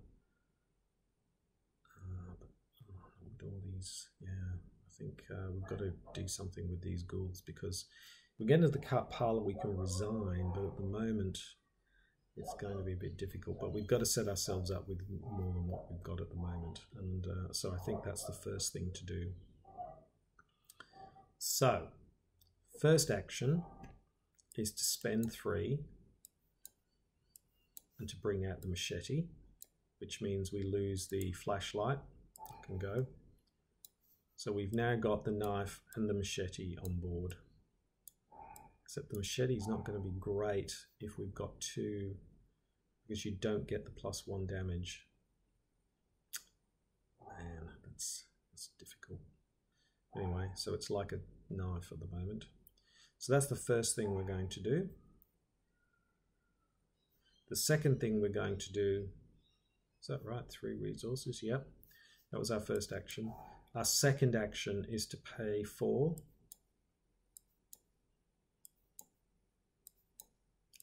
Speaker 1: with all these, yeah, I think we've got to do something with these ghouls, because if we get into the parlour we can resign, but at the moment it's going to be a bit difficult. But we've got to set ourselves up with more than what we've got at the moment, and so I think that's the first thing to do. So, first action is to spend 3 and to bring out the machete, which means we lose the flashlight. It can go. So we've now got the knife and the machete on board. Except the machete is not going to be great if we've got 2, because you don't get the +1 damage. Man, that's difficult. Anyway, so it's like a knife at the moment. So that's the first thing we're going to do. The second thing we're going to do, is that right? 3 resources, yep. That was our first action. Our second action is to pay 4.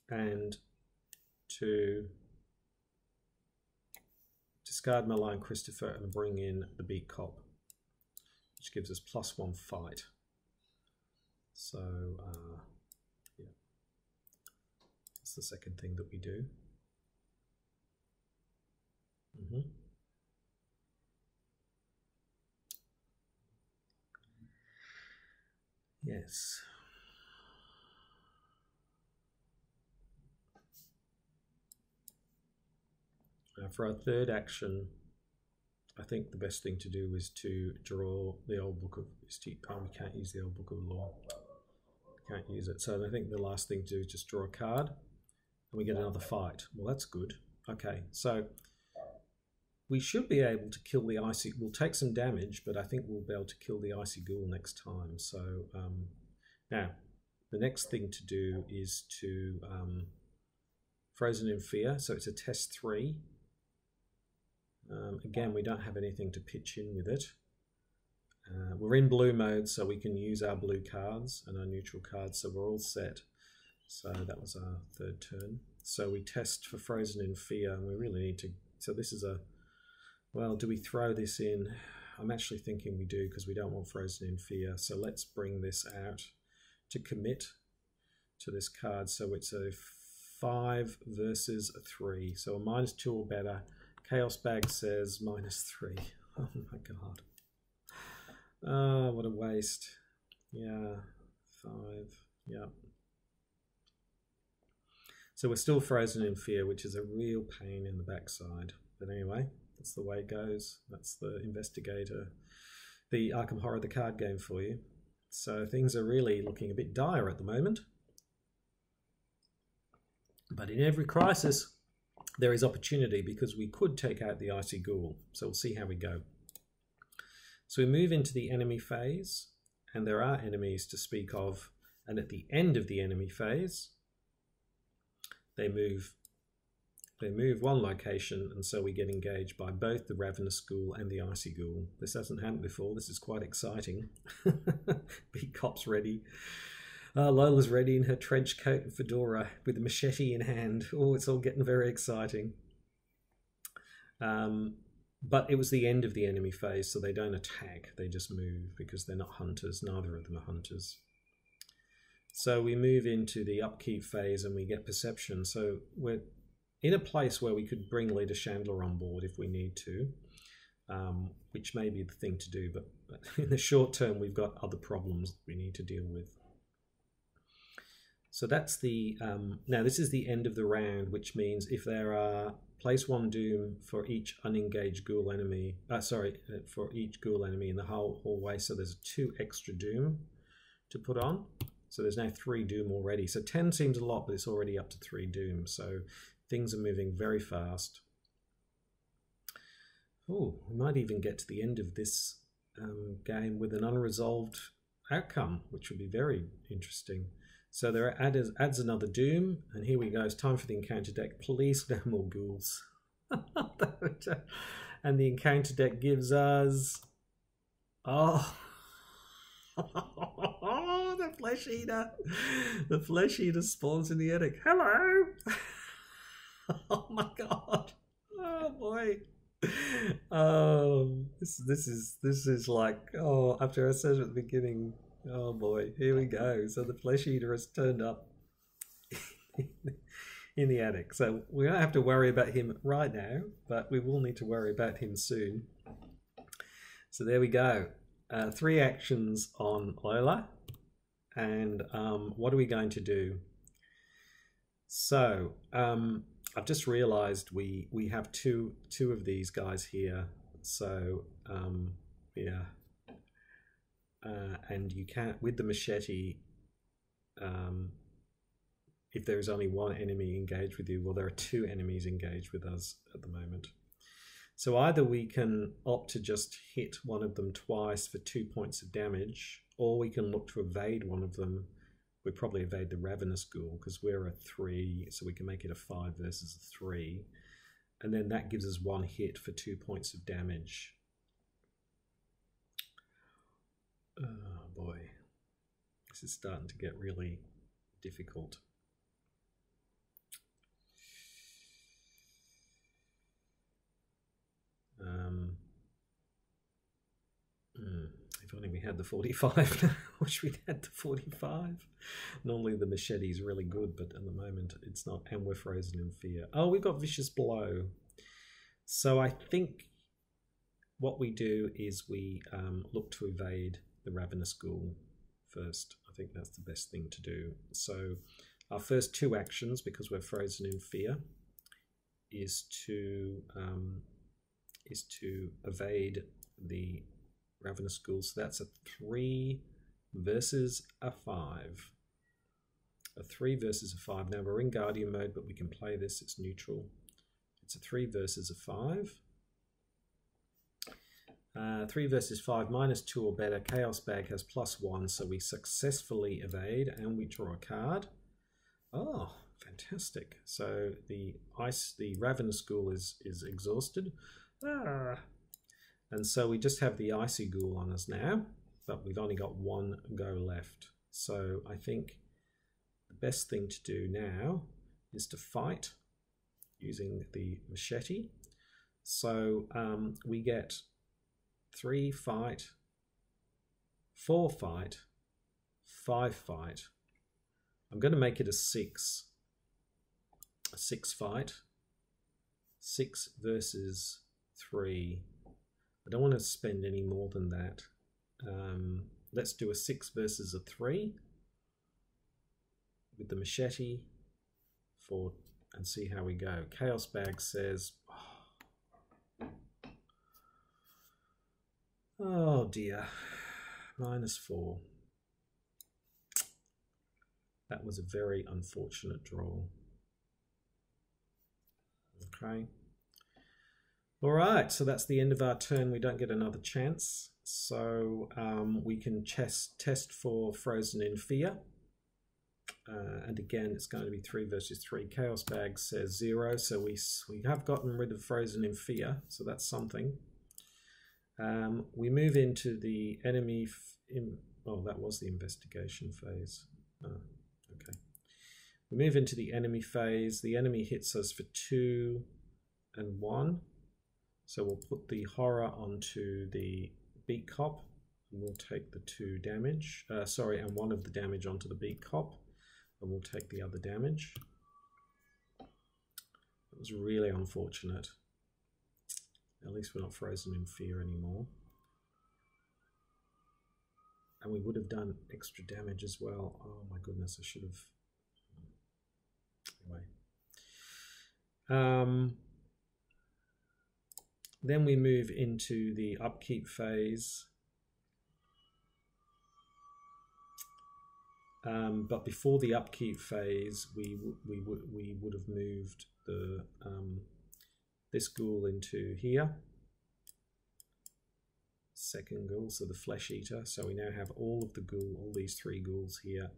Speaker 1: And to discard Malign Christopher and bring in the Beat Cop, which gives us +1 fight. So, yeah, that's the second thing that we do. Yes. Now for our third action, I think the best thing to do is to draw the old book of... we can't use the old book of law. Can't use it. So I think the last thing to do is just draw a card, and we get another fight. Well, that's good. Okay, so we should be able to kill the icy. We'll take some damage, but I think we'll be able to kill the icy ghoul next time. So now the next thing to do is to Frozen in Fear. So it's a test 3. Again, we don't have anything to pitch in with it. We're in blue mode, so we can use our blue cards and our neutral cards, so we're all set. So that was our 3rd turn. So we test for Frozen in Fear, and we really need to... So this is a... Well, do we throw this in? I'm actually thinking we do, because we don't want Frozen in Fear. So let's bring this out to commit to this card. So it's a 5 versus a 3. So a -2 or better. Chaos Bag says -3. Oh my god. Oh, what a waste. Yeah, 5. Yeah. So we're still Frozen in Fear, which is a real pain in the backside. But anyway, that's the way it goes. That's the Investigator, the Arkham Horror, the card game for you. So things are really looking a bit dire at the moment. But in every crisis, there is opportunity, because we could take out the Icy Ghoul. So we'll see how we go. So we move into the enemy phase, and there are enemies to speak of. And at the end of the enemy phase, they move one location, and so we get engaged by both the Ravenous Ghoul and the Icy Ghoul. This hasn't happened before. This is quite exciting. Big Cop's ready. Lola's ready in her trench coat and fedora with a machete in hand. Oh, it's all getting very exciting. But it was the end of the enemy phase, so they don't attack. They just move, because they're not hunters. Neither of them are hunters. So we move into the upkeep phase, and we get perception. So we're in a place where we could bring Leader Chandler on board if we need to, which may be the thing to do. But in the short term, we've got other problems we need to deal with. So that's the... now, this is the end of the round, which means if there are... Place 1 doom for each unengaged ghoul enemy. For each ghoul enemy in the whole hallway. So there's 2 extra doom to put on. So there's now 3 doom already. So 10 seems a lot, but it's already up to 3 doom. So things are moving very fast. Oh, we might even get to the end of this game with an unresolved outcome, which would be very interesting. So there adds another doom, and here we go. It's time for the encounter deck. Please, no more ghouls. And the encounter deck gives us... Oh, the Flesh Eater. The Flesh Eater spawns in the attic. Hello. Oh my god. Oh boy. This is like, oh, after I said at the beginning, oh boy, here we go. So the Flesh Eater has turned up in the attic. So we don't have to worry about him right now, but we will need to worry about him soon. So there we go. 3 actions on Lola. And what are we going to do? So I've just realized we have two of these guys here. So yeah. And you can't, with the machete, if there is only 1 enemy engaged with you, well, there are 2 enemies engaged with us at the moment. So either we can opt to just hit one of them twice for 2 points of damage, or we can look to evade one of them. We'd probably evade the Ravenous Ghoul, because we're a 3, so we can make it a 5 versus a 3. And then that gives us 1 hit for 2 points of damage. Oh boy, this is starting to get really difficult. If only we had the 45 now. Wish we'd had the 45. Normally the machete is really good, but at the moment it's not, and we're Frozen in Fear. Oh, we've got Vicious Blow. So I think what we do is we look to evade the Ravenous Ghoul first. I think that's the best thing to do. So our first 2 actions, because we're Frozen in Fear, is to evade the Ravenous Ghoul. So that's a 3 versus a 5. A 3 versus a 5. Now we're in Guardian mode, but we can play this. It's neutral. It's a 3 versus a 5. 3 versus 5, -2 or better. Chaos Bag has +1, so we successfully evade and we draw a card. Oh, fantastic. So the Ravenous Ghoul is exhausted. And so we just have the Icy Ghoul on us now, but we've only got 1 go left. So I think the best thing to do now is to fight using the machete. So we get 3 fight, 4 fight, 5 fight. I'm going to make it a 6. A 6 fight. 6 versus 3. I don't want to spend any more than that. Let's do a 6 versus a 3 with the machete and see how we go. Chaos Bag says, oh dear, -4. That was a very unfortunate draw. Okay. All right, so that's the end of our turn. We don't get another chance. So we can test for Frozen in Fear. And again, it's going to be 3 versus 3. Chaos Bag says 0, so we have gotten rid of Frozen in Fear, so that's something. We move into the enemy. Oh, that was the investigation phase. Oh, okay. We move into the enemy phase. The enemy hits us for 2 and 1. So we'll put the horror onto the beak cop. And we'll take the 2 damage. And 1 of the damage onto the beak cop. And we'll take the other damage. It was really unfortunate. At least we're not Frozen in Fear anymore. And we would have done extra damage as well. Oh my goodness, I should have. Anyway. Then we move into the upkeep phase. But before the upkeep phase, we would have moved the this ghoul into here. Second ghoul, so the flesh eater. So we now have all these 3 ghouls here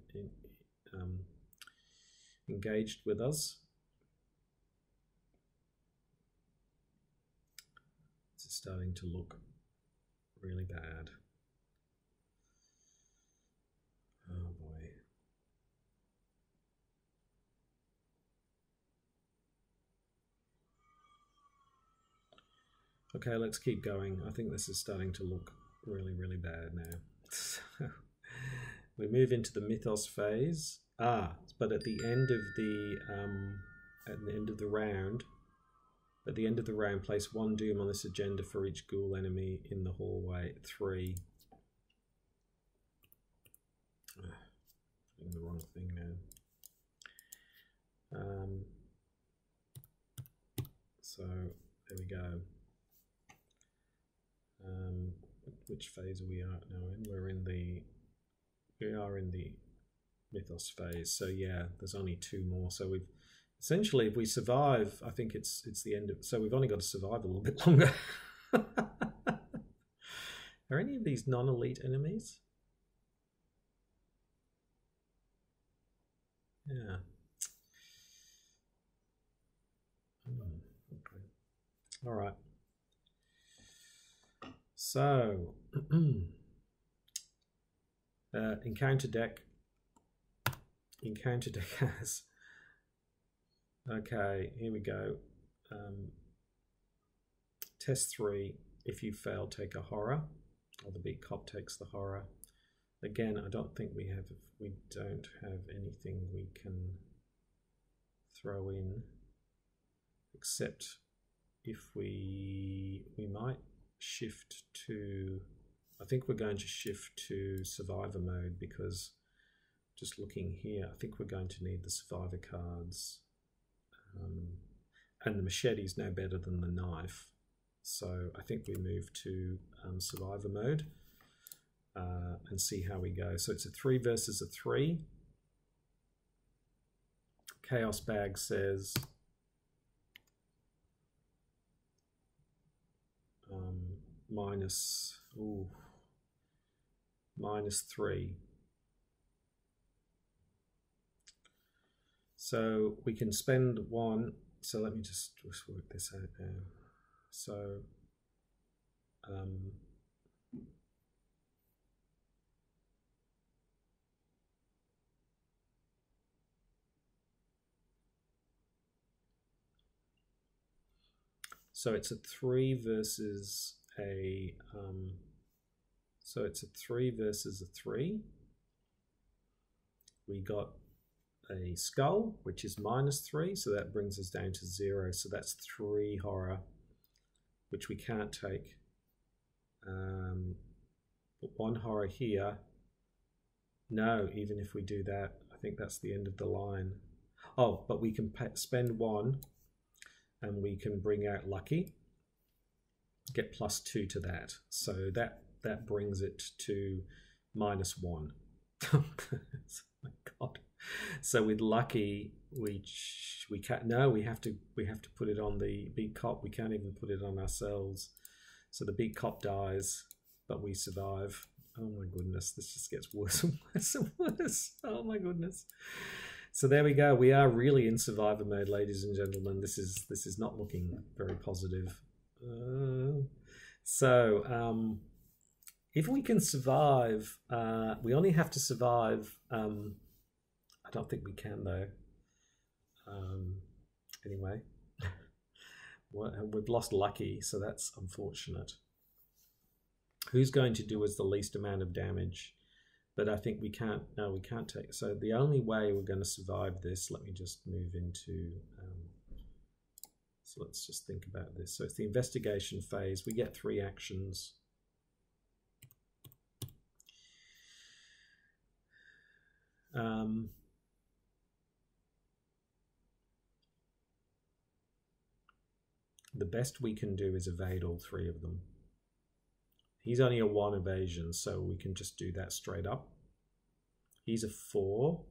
Speaker 1: engaged with us. It's starting to look really bad. Oh boy. Okay, let's keep going. I think this is starting to look really, really bad now. So we move into the mythos phase. But at the end of the round, place 1 doom on this agenda for each ghoul enemy in the hallway. 3. Doing the wrong thing now. So there we go. Which phase are we now in? We are in the mythos phase. So yeah, there's only 2 more. So we've essentially, if we survive, I think it's the end of. So we've only got to survive a little bit longer. Are any of these non-elite enemies? Yeah. Okay. All right. So, encounter deck has. Okay, here we go. Test 3. If you fail, take a horror, or the beak cop takes the horror. Again, I don't think we don't have anything we can throw in, except if we might shift to. I think we're going to shift to survivor mode, because just looking here, I think we're going to need the survivor cards. And the machete is no better than the knife, so I think we move to survivor mode and see how we go. So it's a 3 versus a 3. Chaos Bag says -3. So we can spend 1. So let me just work this out now. So so it's a 3 versus a so it's a 3 versus a 3. We got a skull, which is -3, so that brings us down to 0. So that's 3 horror, which we can't take. But 1 horror here. No, even if we do that, I think that's the end of the line. Oh, but we can spend 1, and we can bring out lucky. Get +2 to that. So that brings it to -1. Oh my God. So with lucky, we can't. No, we have to put it on the big cop. We can't even put it on ourselves. So the big cop dies, but we survive. Oh my goodness, this just gets worse and worse and worse. Oh my goodness. So there we go. We are really in survivor mode, ladies and gentlemen. This is not looking very positive. If we can survive, we only have to survive. I don't think we can though. Anyway, we've lost lucky, so that's unfortunate. Who's going to do us the least amount of damage? But I think we can't. No, we can't take. So the only way we're going to survive this. Let me just move into. So let's just think about this. So it's the investigation phase. We get 3 actions. The best we can do is evade all 3 of them. He's only a 1 evasion, so we can just do that straight up. He's a 4,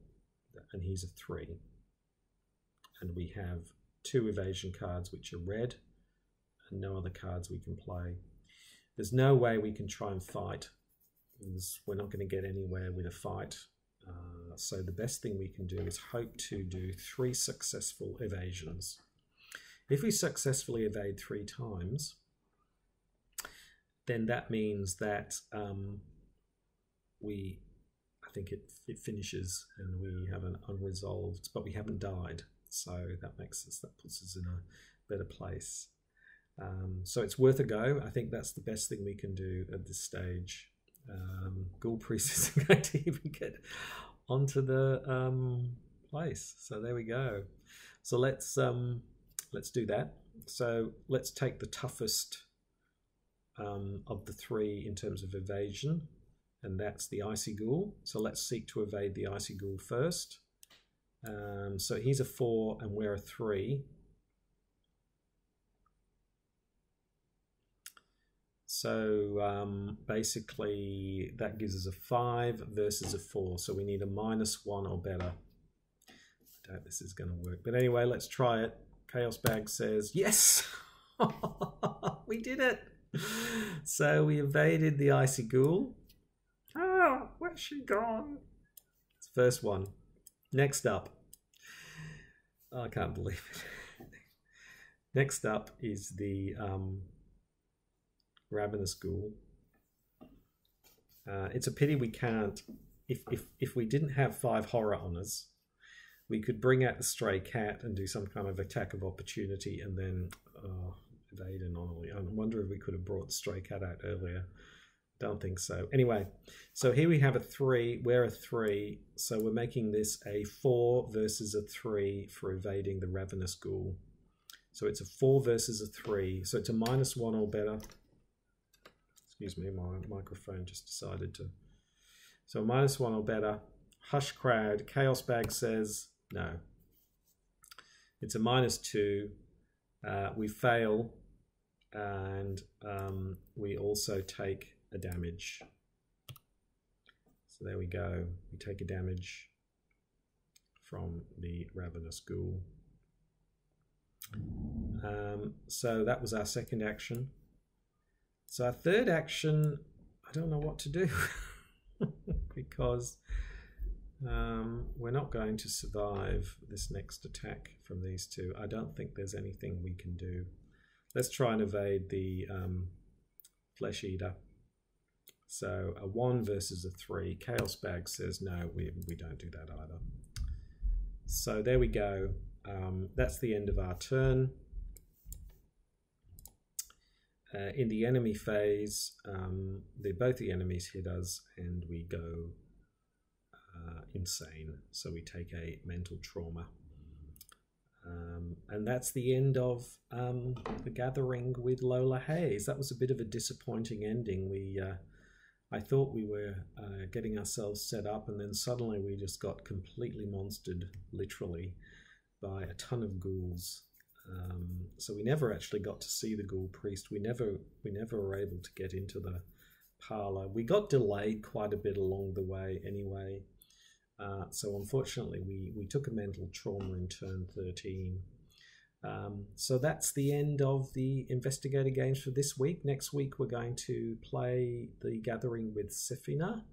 Speaker 1: and he's a 3. And we have 2 evasion cards, which are red, and no other cards we can play. There's no way we can try and fight. We're not going to get anywhere with a fight. So the best thing we can do is hope to do 3 successful evasions. If we successfully evade 3 times, then that means that I think it finishes and we have an unresolved, but we haven't died. So that puts us in a better place. So it's worth a go. I think that's the best thing we can do at this stage. Ghoul Priest isn't going to even get onto the place. So there we go. So let's do that. So let's take the toughest of the 3 in terms of evasion, and that's the Icy Ghoul. So let's seek to evade the Icy Ghoul first. So he's a 4 and we're a 3. So basically that gives us a 5 versus a 4. So we need a -1 or better. I doubt this is going to work. But anyway, let's try it. Chaos Bag says, yes! We did it! So we evaded the Icy Ghoul. Oh, where's she gone? It's the first one. Next up. Oh, I can't believe it. Next up is the Ravenous Ghoul. It's a pity we can't. If we didn't have 5 horror on us, we could bring out the stray cat and do some kind of attack of opportunity and then evade anomaly. I wonder if we could have brought the stray cat out earlier. Don't think so. Anyway, so here we have a 3. We're a 3. So we're making this a 4 versus a 3 for evading the Ravenous Ghoul. So it's a 4 versus a 3. So it's a -1 or better. Excuse me, my microphone just decided to. So -1 or better. Hush crowd. Chaos Bag says no. It's a -2. We fail, and we also take a damage. So there we go. We take a damage from the Ravenous Ghoul. So that was our second action. So our third action, I don't know what to do because we're not going to survive this next attack from these two. I don't think there's anything we can do. Let's try and evade the Flesh Eater. So a 1 versus a 3. Chaos Bag says no, we don't do that either. So there we go. That's the end of our turn. In the enemy phase, both the enemies hit us and we go insane. So we take a mental trauma. And that's the end of the gathering with Lola Hayes. That was a bit of a disappointing ending. I thought we were getting ourselves set up, and then suddenly we just got completely monstered, literally, by a ton of ghouls. So we never actually got to see the Ghoul Priest. We never were able to get into the parlour. We got delayed quite a bit along the way anyway. So unfortunately we took a mental trauma in turn 13. So that's the end of the Investigator games for this week. Next week we're going to play the Gathering with Sefina.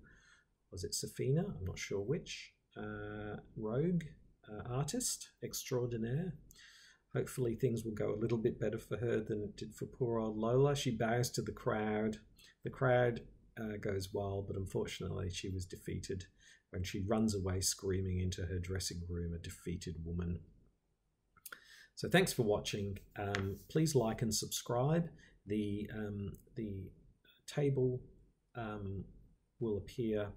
Speaker 1: Was it Sefina? I'm not sure which. Rogue, artist extraordinaire. Hopefully things will go a little bit better for her than it did for poor old Lola. She bows to the crowd. The crowd goes wild, but unfortunately she was defeated when she runs away screaming into her dressing room, a defeated woman. So thanks for watching. Please like and subscribe. The table will appear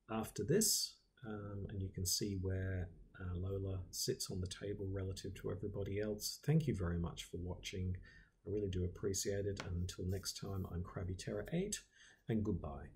Speaker 1: after this, and you can see where Lola sits on the table relative to everybody else. Thank you very much for watching. I really do appreciate it. And until next time, I'm Krabby Terror 8, and goodbye.